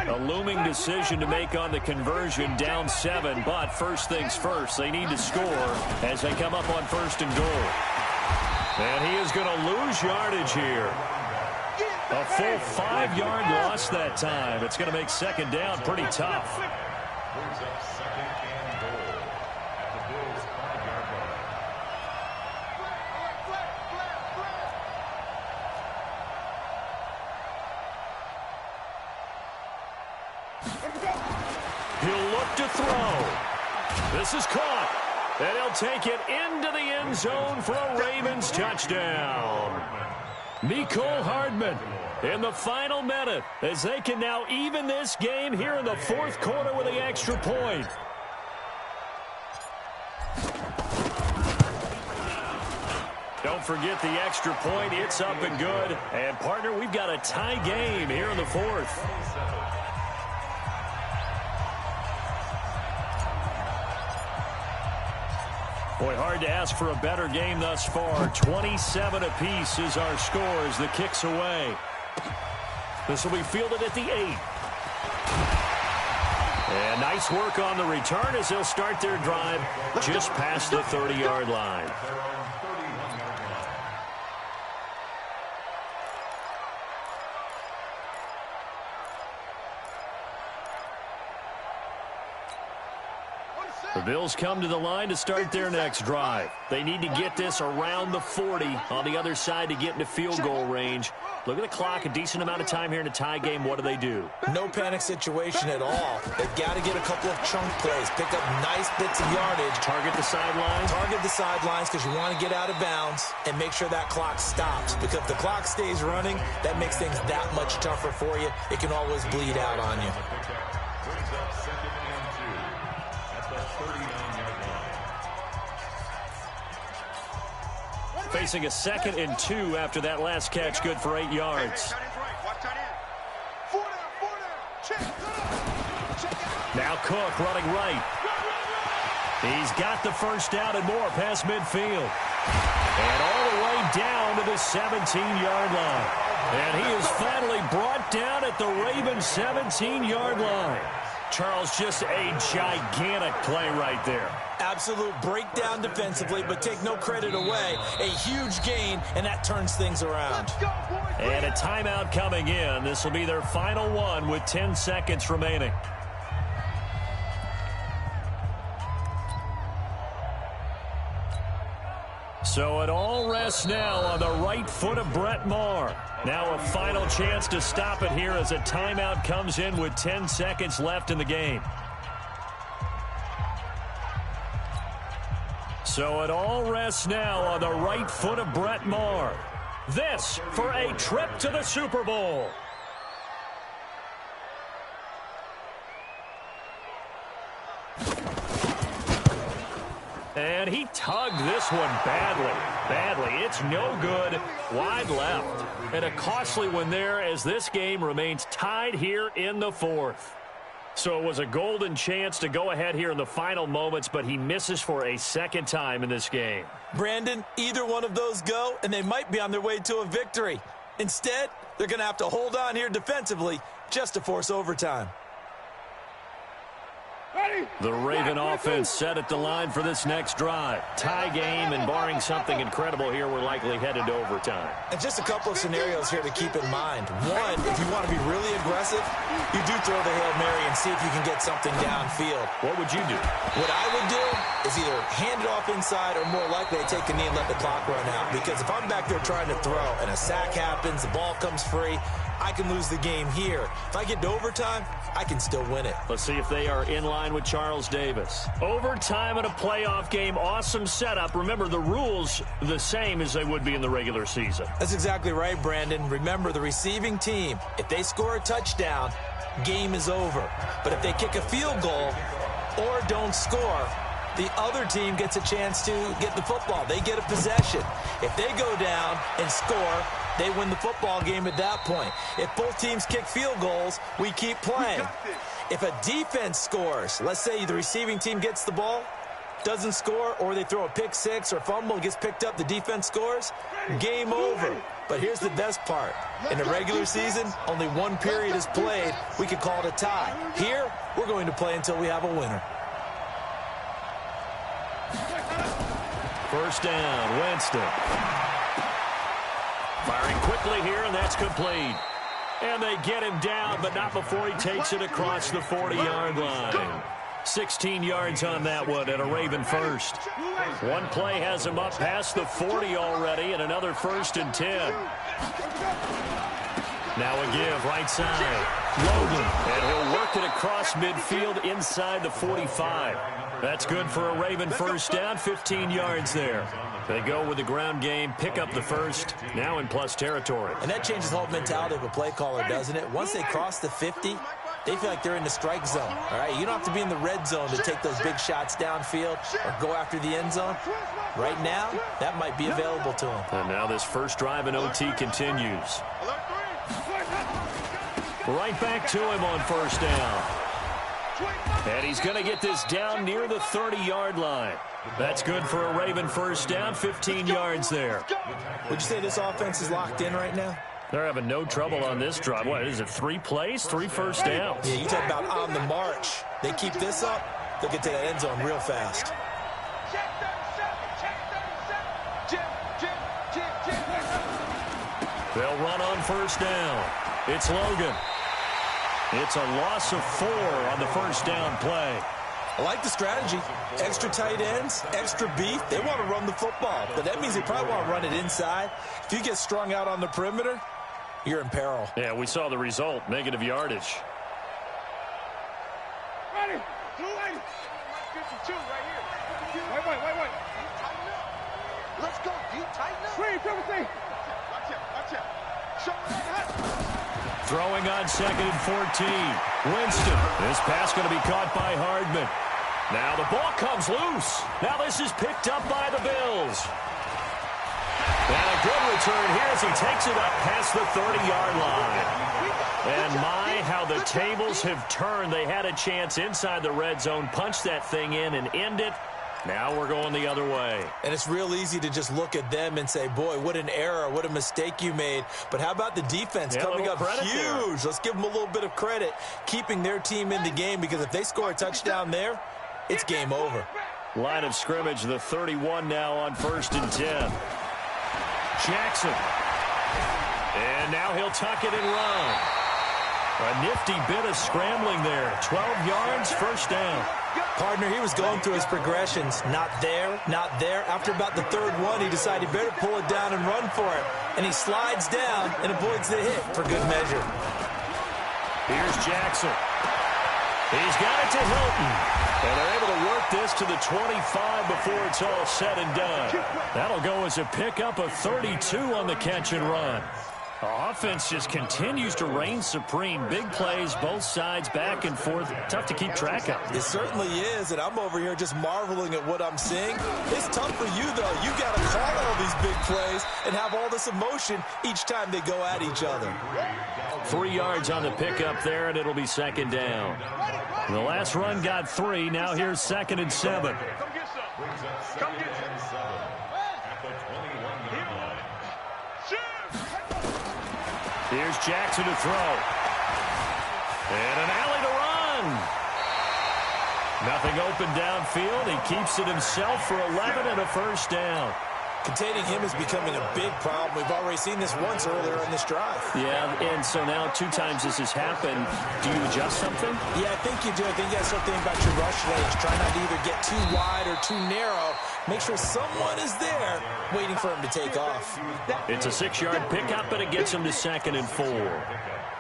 A looming decision to make on the conversion, down 7, but first things first, they need to score as they come up on first and goal. And he is going to lose yardage here. A full 5-yard loss that time. It's going to make second down pretty tough. Brings up second and goal at the Bills' 5-yard line. He'll look to throw. This is caught. And he'll take it into the end zone for a Ravens touchdown. Mecole Hardman in the final minute as they can now even this game here in the fourth quarter with the extra point. Don't forget the extra point. It's up and good. And, partner, we've got a tie game here in the fourth. Boy, hard to ask for a better game thus far. 27 apiece is our score as the kick's away. This will be fielded at the 8. And nice work on the return as they'll start their drive just past the 30-yard line. The Bills come to the line to start their next drive. They need to get this around the 40 on the other side to get into field goal range. Look at the clock, a decent amount of time here in a tie game. What do? No panic situation at all. They've got to get a couple of chunk plays, pick up nice bits of yardage. Target the sidelines? Target the sidelines because you want to get out of bounds and make sure that clock stops. Because if the clock stays running, that makes things that much tougher for you. It can always bleed out on you. Facing a 2nd and 2 after that last catch, good for 8 yards. Now Cook running right. He's got the first down and more past midfield. And all the way down to the 17-yard line. And he is finally brought down at the Ravens' 17-yard line. Charles, just a gigantic play right there. Absolute breakdown defensively, but take no credit away. A huge gain, and that turns things around. And a timeout coming in. This will be their final one with 10 seconds remaining. So it all rests now on the right foot of Brett Maher. Now a final chance to stop it here as a timeout comes in with 10 seconds left in the game. So it all rests now on the right foot of Brett Maher. This for a trip to the Super Bowl. And he tugged this one badly. It's no good. Wide left. And a costly one there as this game remains tied here in the 4th. So it was a golden chance to go ahead here in the final moments, but he misses for a second time in this game. Brandon, either one of those go, and they might be on their way to a victory. Instead, they're going to have to hold on here defensively just to force overtime. The Raven offense set at the line for this next drive. Tie game, and barring something incredible here, we're likely headed to overtime. And just a couple of scenarios here to keep in mind. One, if you want to be really aggressive, you do throw the Hail Mary and see if you can get something downfield. What would you do? What I would do is either hand it off inside or more likely to take a knee and let the clock run out. Because if I'm back there trying to throw and a sack happens, the ball comes free, I can lose the game here. If I get to overtime, I can still win it. Let's see if they are in line with Charles Davis. Overtime in a playoff game, awesome setup. Remember, the rules the same as they would be in the regular season. That's exactly right, Brandon. Remember, the receiving team, if they score a touchdown, game is over. But if they kick a field goal or don't score, the other team gets a chance to get the football. They get a possession. If they go down and score, they win the football game at that point. If both teams kick field goals, we keep playing. If a defense scores, let's say the receiving team gets the ball, doesn't score, or they throw a pick six or fumble, gets picked up, the defense scores, game over. But here's the best part. In the regular season, only one period is played. We could call it a tie. Here, we're going to play until we have a winner. First down, Winston. Firing quickly here, and that's complete. And they get him down, but not before he takes it across the 40-yard line. 16 yards on that one, and a Raven first. One play has him up past the 40 already, and another 1st and 10. Now a give, right side. Logan, and he'll work it across midfield inside the 45. That's good for a Raven first down, 15 yards there. They go with the ground game, pick up the first, now in plus territory. And that changes the whole mentality of a play caller, doesn't it? Once they cross the 50, they feel like they're in the strike zone, all right? You don't have to be in the red zone to take those big shots downfield or go after the end zone. Right now, that might be available to them. And now this first drive in OT continues. Right back to him on first down. And he's going to get this down near the 30-yard line. That's good for a Raven first down, 15 yards there. Would you say this offense is locked in right now? They're having no trouble on this drive. What is it, 3 plays, 3 first downs? Yeah, you talk about on the march. They keep this up, they'll get to that end zone real fast. Check 37. They'll run on first down. It's Logan. It's a loss of 4 on the first down play. I like the strategy. Extra tight ends, extra beef. They want to run the football, but that means they probably want to run it inside. If you get strung out on the perimeter, you're in peril. Yeah, we saw the result, negative yardage. Ready. Blue lady. 52 right here. Wait. Let's go. Deep, tighten up. Free, Timothy. Watch out. Show me that. Throwing on 2nd and 14. Winston. This pass going to be caught by Hardman. Now the ball comes loose. Now this is picked up by the Bills. And a good return here as he takes it up past the 30-yard line. And my, how the tables have turned. They had a chance inside the red zone, punch that thing in and end it. Now we're going the other way. And it's real easy to just look at them and say, boy, what an error, what a mistake you made. But how about the defense coming up huge? There. Let's give them a little bit of credit, keeping their team in the game, because if they score a touchdown there, it's game over. Line of scrimmage, the 31 now on 1st and 10. Jackson. And now he'll tuck it and run. A nifty bit of scrambling there. 12 yards, first down. Partner, he was going through his progressions. Not there, not there. After about the 3rd one, he decided he better pull it down and run for it. And he slides down and avoids the hit for good measure. Here's Jackson. He's got it to Hilton. And they're able to work this to the 25 before it's all said and done. That'll go as a pickup of 32 on the catch and run. Offense just continues to reign supreme. Big plays, both sides, back and forth. Tough to keep track of. It certainly is, and I'm over here just marveling at what I'm seeing. It's tough for you, though. You got to call all these big plays and have all this emotion each time they go at each other. 3 yards on the pickup there, and it'll be 2nd down. The last run got 3. Now here's 2nd and 7. Come get some. Come get some. Here's Jackson to throw. And an alley to run. Nothing open downfield. He keeps it himself for 11 and a first down. Containing him is becoming a big problem. We've already seen this once earlier in this drive. Yeah, and so now 2 times this has happened. Do you adjust something? Yeah, I think you do. I think you got to start thinking about your rush lanes. Try not to either get too wide or too narrow. Make sure someone is there waiting for him to take off. It's a 6-yard pickup, and it gets him to 2nd and 4.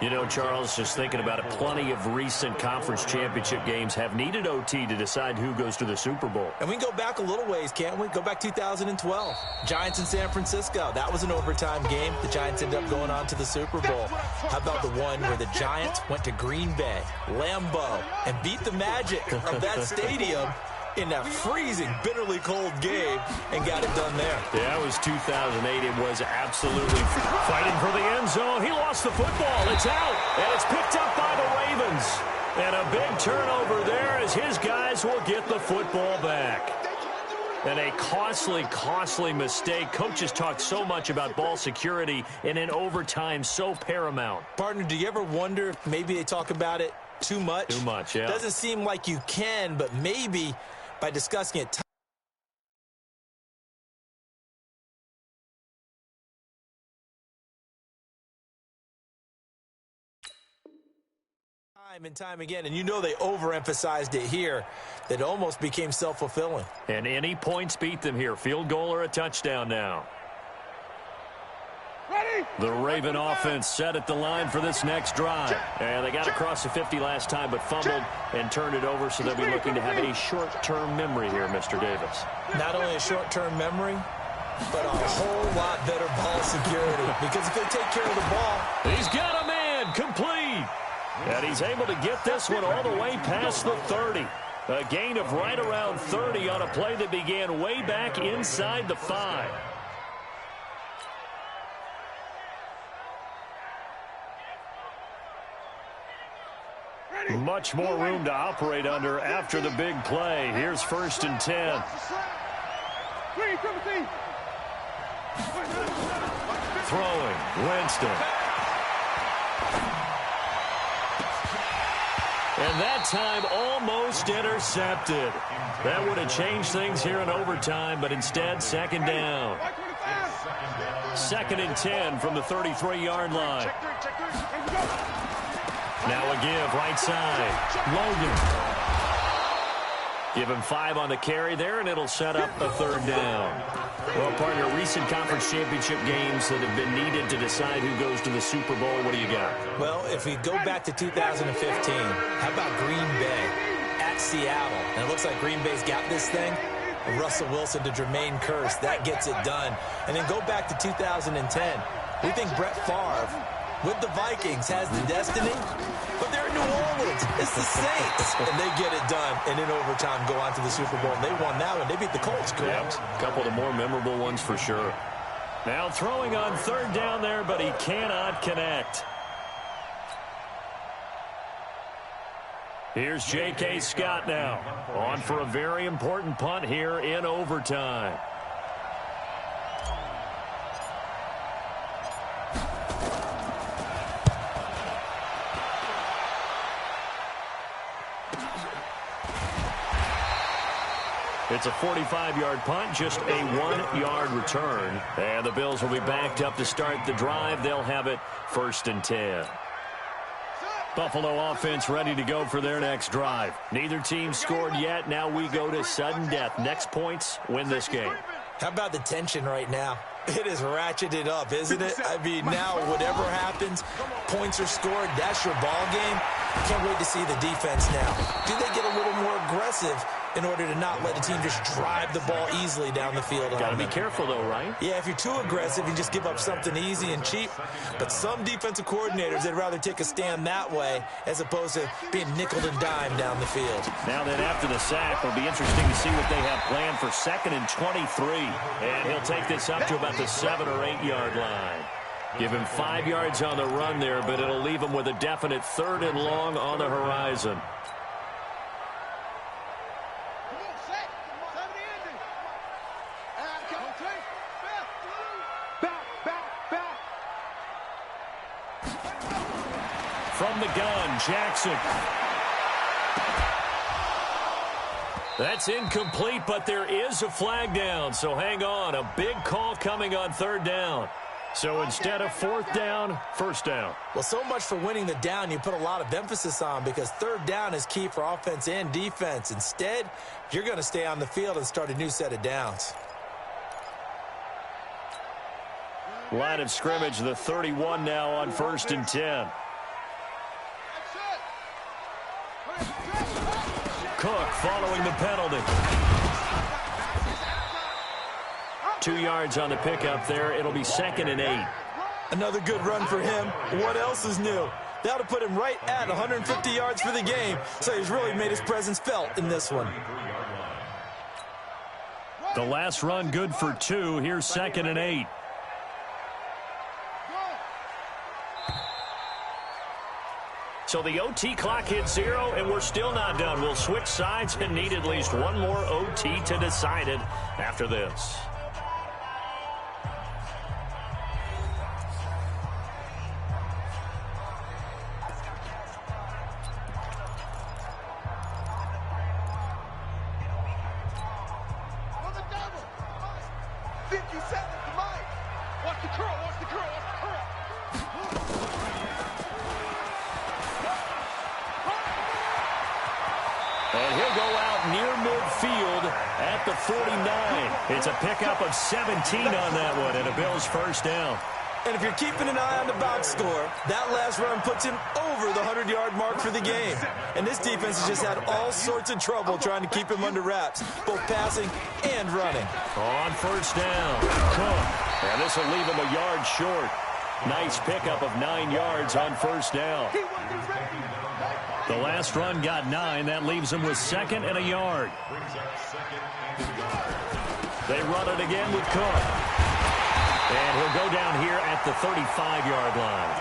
You know, Charles, just thinking about it, plenty of recent conference championship games have needed OT to decide who goes to the Super Bowl. And we can go back a little ways, can't we? Go back 2012. Giants in San Francisco. That was an overtime game. The Giants ended up going on to the Super Bowl. How about the one where the Giants went to Green Bay, Lambeau, and beat the magic of that stadium in that freezing, bitterly cold game and got it done there. Yeah, it was 2008. It was absolutely fighting for the end zone. He lost the football. It's out, and it's picked up by the Ravens. And a big turnover there as his guys will get the football back. And a costly mistake. Coaches talked so much about ball security, and in overtime, so paramount. Partner, do you ever wonder if maybe they talk about it too much? Too much, yeah. Doesn't seem like you can, but maybe by discussing it time and time again, and you know they overemphasized it here, that it almost became self-fulfilling. And any points beat them here. Field goal or a touchdown now. Ready? The Raven offense set at the line for this next drive. And they got across the 50 last time, but fumbled and turned it over, so they'll be looking to have a short-term memory here, Mr. Davis. Not only a short-term memory, but a whole lot better ball security. Because if they take care of the ball... He's got a man, complete. And he's able to get this one all the way past the 30. A gain of right around 30 on a play that began way back inside the 5. Much more room to operate under after the big play. Here's 1st and 10. Throwing, Winston. And that time almost intercepted. That would have changed things here in overtime, but instead, second down. 2nd and 10 from the 33-yard line. Now a give, right side. Logan. Give him 5 on the carry there, and it'll set up a 3rd down. Well, partner, recent conference championship games that have been needed to decide who goes to the Super Bowl. What do you got? Well, if we go back to 2015, how about Green Bay at Seattle? And it looks like Green Bay's got this thing. Russell Wilson to Jermaine Kearse, that gets it done. And then go back to 2010. We think Brett Favre with the Vikings has the destiny, but they're in New Orleans. It's the Saints, and they get it done. And in overtime, go on to the Super Bowl. They won that one. They beat the Colts, correct? A couple of the more memorable ones for sure. Now throwing on 3rd down there, but he cannot connect. Here's J.K. Scott now, on for a very important punt here in overtime. It's a 45-yard punt, just a 1-yard return. And the Bills will be backed up to start the drive. They'll have it 1st and 10. Buffalo offense ready to go for their next drive. Neither team scored yet. Now we go to sudden death. Next points win this game. How about the tension right now? It is ratcheted up, isn't it? I mean, now whatever happens, points are scored. That's your ball game. Can't wait to see the defense now. Do they get a little more aggressive in order to not let the team just drive the ball easily down the field? Got to be careful, though, right? Yeah, if you're too aggressive, you just give up something easy and cheap. But some defensive coordinators, they'd rather take a stand that way as opposed to being nickeled and dimed down the field. Now then, after the sack, it'll be interesting to see what they have planned for 2nd and 23. And he'll take this up to about the 7 or 8 yard line. Give him 5 yards on the run there, but it'll leave him with a definite 3rd and long on the horizon. From the gun, Jackson. That's incomplete, but there is a flag down, so hang on. A big call coming on 3rd down. So instead of 4th down, 1st down. Well, so much for winning the down you put a lot of emphasis on, because 3rd down is key for offense and defense. Instead, you're going to stay on the field and start a new set of downs. Line of scrimmage, the 31 now on 1st and 10. Cook following the penalty. 2 yards on the pickup there. It'll be 2nd and 8. Another good run for him. What else is new? That'll put him right at 150 yards for the game. So he's really made his presence felt in this one. The last run good for 2. Here's 2nd and 8. So the OT clock hits 0, and we're still not done. We'll switch sides and need at least one more OT to decide it after this. And he'll go out near midfield at the 49. It's a pickup of 17 on that one, and a Bills 1st down. And if you're keeping an eye on the box score, that last run puts him over the 100-yard mark for the game. And this defense has just had all sorts of trouble trying to keep him under wraps, both passing and running. On 1st down, Cook. And this will leave him a yard short. Nice pickup of 9 yards on 1st down. The last run got 9. That leaves him with 2nd and a yard. They run it again with Cook. And he'll go down here at the 35-yard line.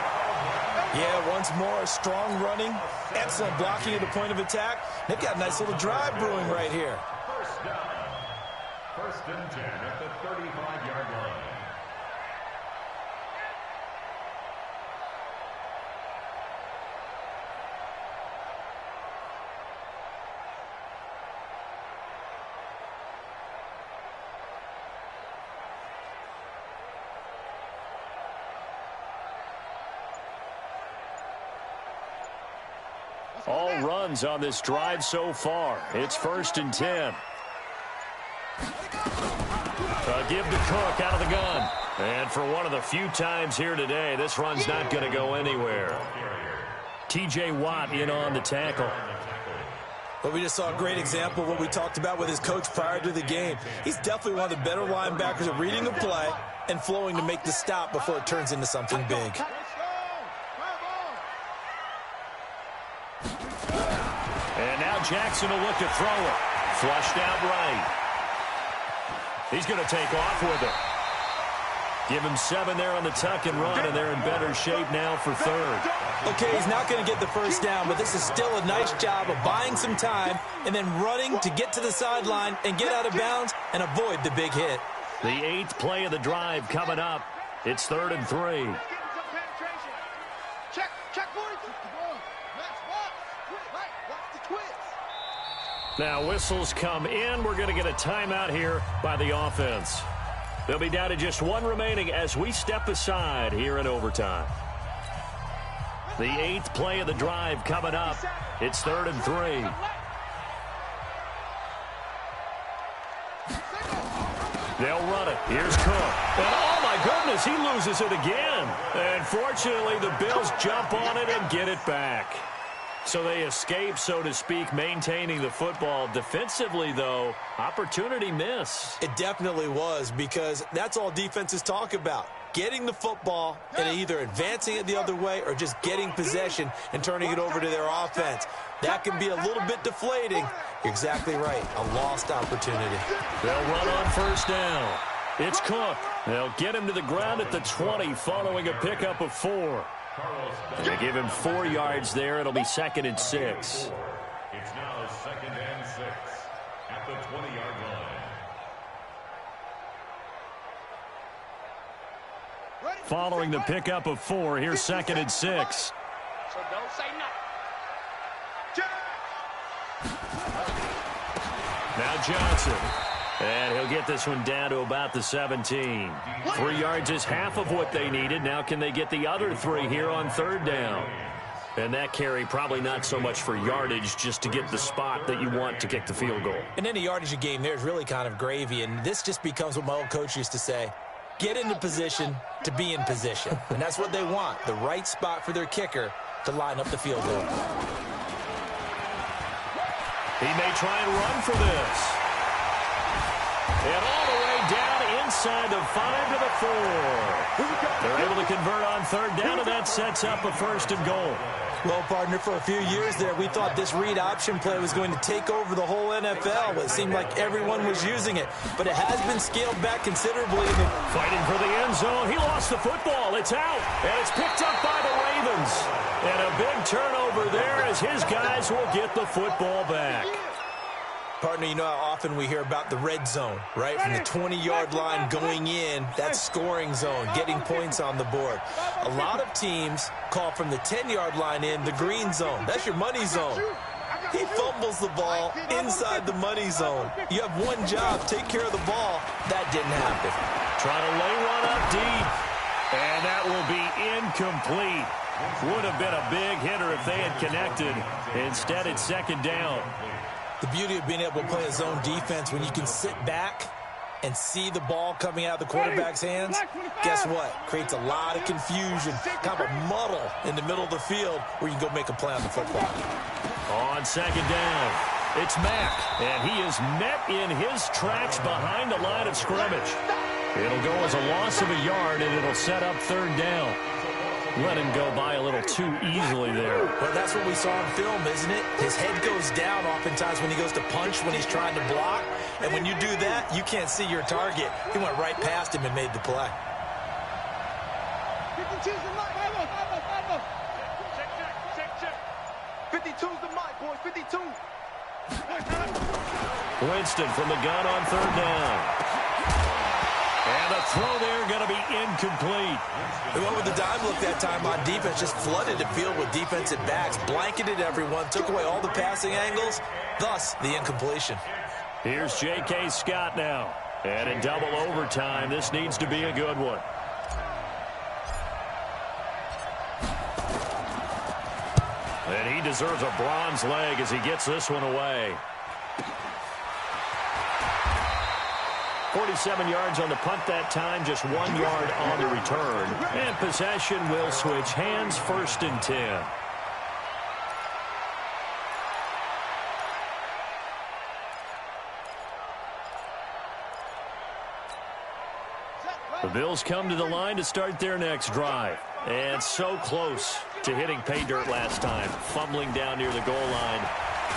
Yeah, once more, strong running, excellent blocking at the point of attack. They've got a nice little drive brewing right here. 1st down. 1st and 10 at the 35-yard line. all runs on this drive so far. It's 1st and 10. Give to Cook out of the gun. And for one of the few times here today, this run's not going to go anywhere. T.J. Watt in on the tackle. Well, we just saw a great example of what we talked about with his coach prior to the game. He's definitely one of the better linebackers at reading a play and flowing to make the stop before it turns into something big. And now Jackson will look to throw it. Flushed out right. He's going to take off with it. Give him 7 there on the tuck and run, and they're in better shape now for 3rd. Okay, he's not going to get the first down, but this is still a nice job of buying some time and then running to get to the sideline and get out of bounds and avoid the big hit. The 8th play of the drive coming up. It's 3rd and 3. Now whistles come in. We're going to get a timeout here by the offense. They'll be down to just 1 remaining as we step aside here in overtime. The 8th play of the drive coming up. It's 3rd and 3. They'll run it. Here's Cook. And oh my goodness, he loses it again. And fortunately, the Bills jump on it and get it back. So they escape, so to speak, maintaining the football. Defensively, though, opportunity miss. It definitely was, because that's all defenses talk about. Getting the football and either advancing it the other way or just getting possession and turning it over to their offense. That can be a little bit deflating. You're exactly right. A lost opportunity. They'll run on 1st down. It's Cook. They'll get him to the ground at the 20 following a pickup of 4. And they give him 4 yards there. It'll be 2nd and 6. It's now 2nd and 6 at the 20-yard line. Following the pickup of 4, here's 2nd and 6. So don't say nothing. Now Johnson. And he'll get this one down to about the 17. 3 yards is half of what they needed. Now can they get the other 3 here on 3rd down? And that carry probably not so much for yardage, just to get the spot that you want to kick the field goal. And any yardage game there is really kind of gravy, and this just becomes what my old coach used to say. Get into position to be in position. And that's what they want, the right spot for their kicker to line up the field goal. He may try and run for this. And all the way down inside the 5 to the 4. They're able to convert on 3rd down, and that sets up a 1st and goal. Well, partner, for a few years there, we thought this read option play was going to take over the whole NFL. It seemed like everyone was using it, but it has been scaled back considerably. Fighting for the end zone. He lost the football. It's out, and it's picked up by the Ravens. And a big turnover there as his guys will get the football back. Partner, you know how often we hear about the red zone, right? From the 20-yard line going in, that scoring zone, getting points on the board. A lot of teams call from the 10-yard line in the green zone. That's your money zone. He fumbles the ball inside the money zone. You have one job, take care of the ball. That didn't happen. Trying to lay one up deep. And that will be incomplete. Would have been a big hitter if they had connected. Instead, it's 2nd down. The beauty of being able to play a zone defense when you can sit back and see the ball coming out of the quarterback's hands, guess what? Creates a lot of confusion, kind of a muddle in the middle of the field where you can go make a play on the football. On 2nd down, it's Mack, and he is met in his tracks behind the line of scrimmage. It'll go as a loss of a yard, and it'll set up 3rd down. Let him go by a little too easily there. Well, that's what we saw in film, isn't it? His head goes down oftentimes when he goes to punch, when he's trying to block. And when you do that, you can't see your target. He went right past him and made the play. 52's the mic, boys. 52. Winston from the gun on 3rd down. And the throw there going to be incomplete. They went with the dime look that time on defense, just flooded the field with defensive backs, blanketed everyone, took away all the passing angles, thus the incompletion. Here's J.K. Scott now. And in double overtime, this needs to be a good one. And he deserves a bronze leg as he gets this one away. 47 yards on the punt that time, just 1 yard on the return. And possession will switch hands, 1st and 10. The Bills come to the line to start their next drive. And so close to hitting pay dirt last time, fumbling down near the goal line.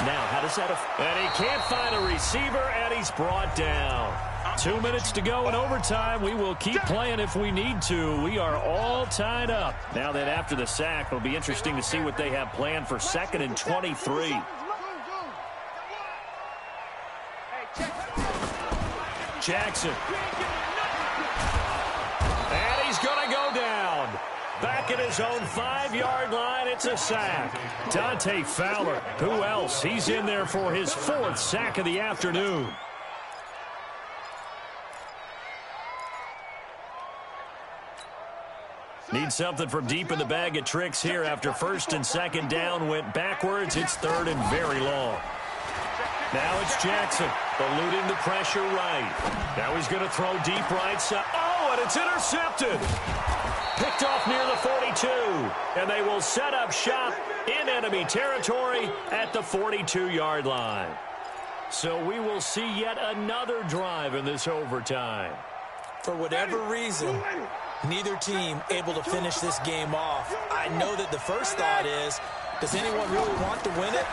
Now, how does that affect? And he can't find a receiver, and he's brought down. 2 minutes to go in overtime. We will keep playing if we need to. We are all tied up. Now that after the sack, it'll be interesting to see what they have planned for 2nd and 23. Jackson. And he's going to go down. Back at his own 5-yard line, it's a sack. Dante Fowler, who else? He's in there for his 4th sack of the afternoon. Need something from deep in the bag of tricks here after 1st and 2nd down went backwards. It's 3rd and very long. Now it's Jackson, eluding the pressure right. Now he's going to throw deep right side. Oh, and it's intercepted. Picked off near the 42, and they will set up shop in enemy territory at the 42-yard line. So we will see yet another drive in this overtime. For whatever reason, neither team able to finish this game off. I know that the first thought is, does anyone really want to win it?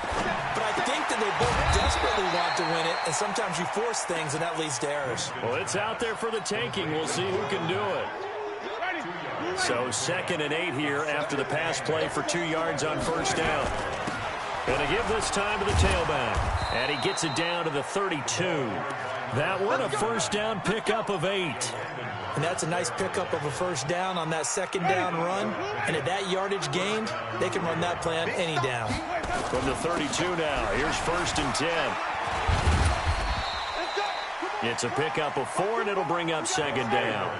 But I think that they both desperately want to win it, and sometimes you force things, and that leads to errors. Well, it's out there for the taking. We'll see who can do it. So 2nd and 8 here after the pass play for 2 yards on 1st down. Going to give this time to the tailback. And he gets it down to the 32. That one a 1st down pickup of 8. And that's a nice pickup of a 1st down on that 2nd down run. And at that yardage gained, they can run that play on any down. From the 32 now, here's 1st and 10. It's a pickup of 4, and it'll bring up 2nd down.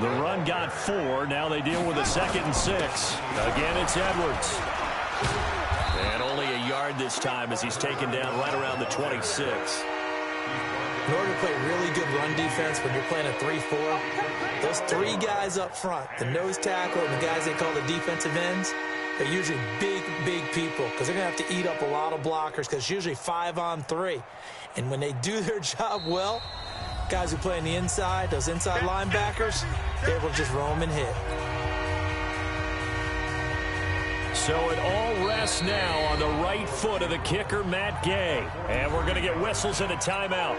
The run got 4. Now they deal with a 2nd and 6. Again, it's Edwards. And only a yard this time as he's taken down right around the 26. In order to play really good run defense when you're playing a 3-4, those 3 guys up front, the nose tackle and the guys they call the defensive ends, they're usually big, big people because they're going to have to eat up a lot of blockers because it's usually 5-on-3. And when they do their job well, guys who play on the inside, those inside linebackers, they're able to just roam and hit. So it all rests now on the right foot of the kicker, Matt Gay. And we're going to get whistles and a timeout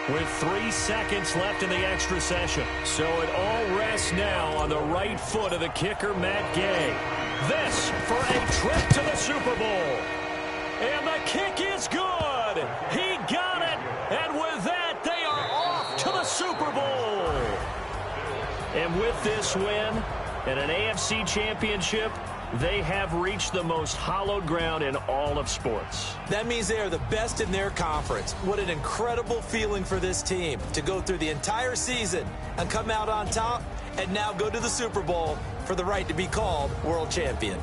with 3 seconds left in the extra session. So it all rests now on the right foot of the kicker, Matt Gay. This for a trip to the Super Bowl. And the kick is good. He got it. And with that, they are off to the Super Bowl. And with this win and an AFC championship, they have reached the most hallowed ground in all of sports. That means they are the best in their conference. What an incredible feeling for this team to go through the entire season and come out on top and now go to the Super Bowl for the right to be called world champion.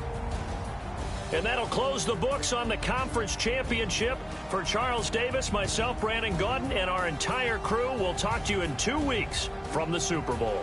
And that'll close the books on the conference championship. For Charles Davis, myself, Brandon Gaudin, and our entire crew, we'll talk to you in 2 weeks from the Super Bowl.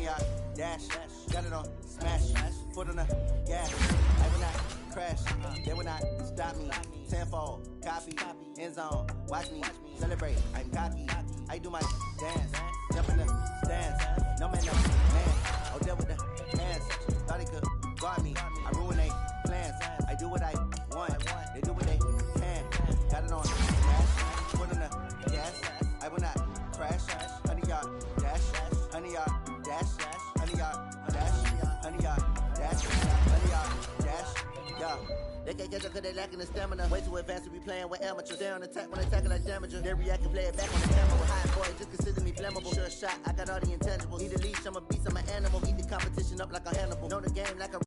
100-yard dash. Got it on smash. Foot on the gas. I will not crash. They will not stop me. Tenfold, copy, end zone. Watch me celebrate. I'm cocky. I do my dance. Jump in the stands. No man, no man. Oh, deal with the hands. Thought he could guard me. I ruin they plans. I do what I want. They do what they can. Got it on smash. Foot on the gas. I will not crash. 100-yard dash. 100-yard dash. 100-yard dash. 100-yard dash. 100-yard dash. Yeah. They can't catch up cause they lacking the stamina. Way too advanced to be playing with amateurs. They on attack when they tackle like damager. They react and play it back on the camera with high boy. Just consider me flammable. Sure shot, I got all the intangibles. Need a leash, I'm a beast, I'm an animal. Eat the competition up like a Hannibal. Know the game like a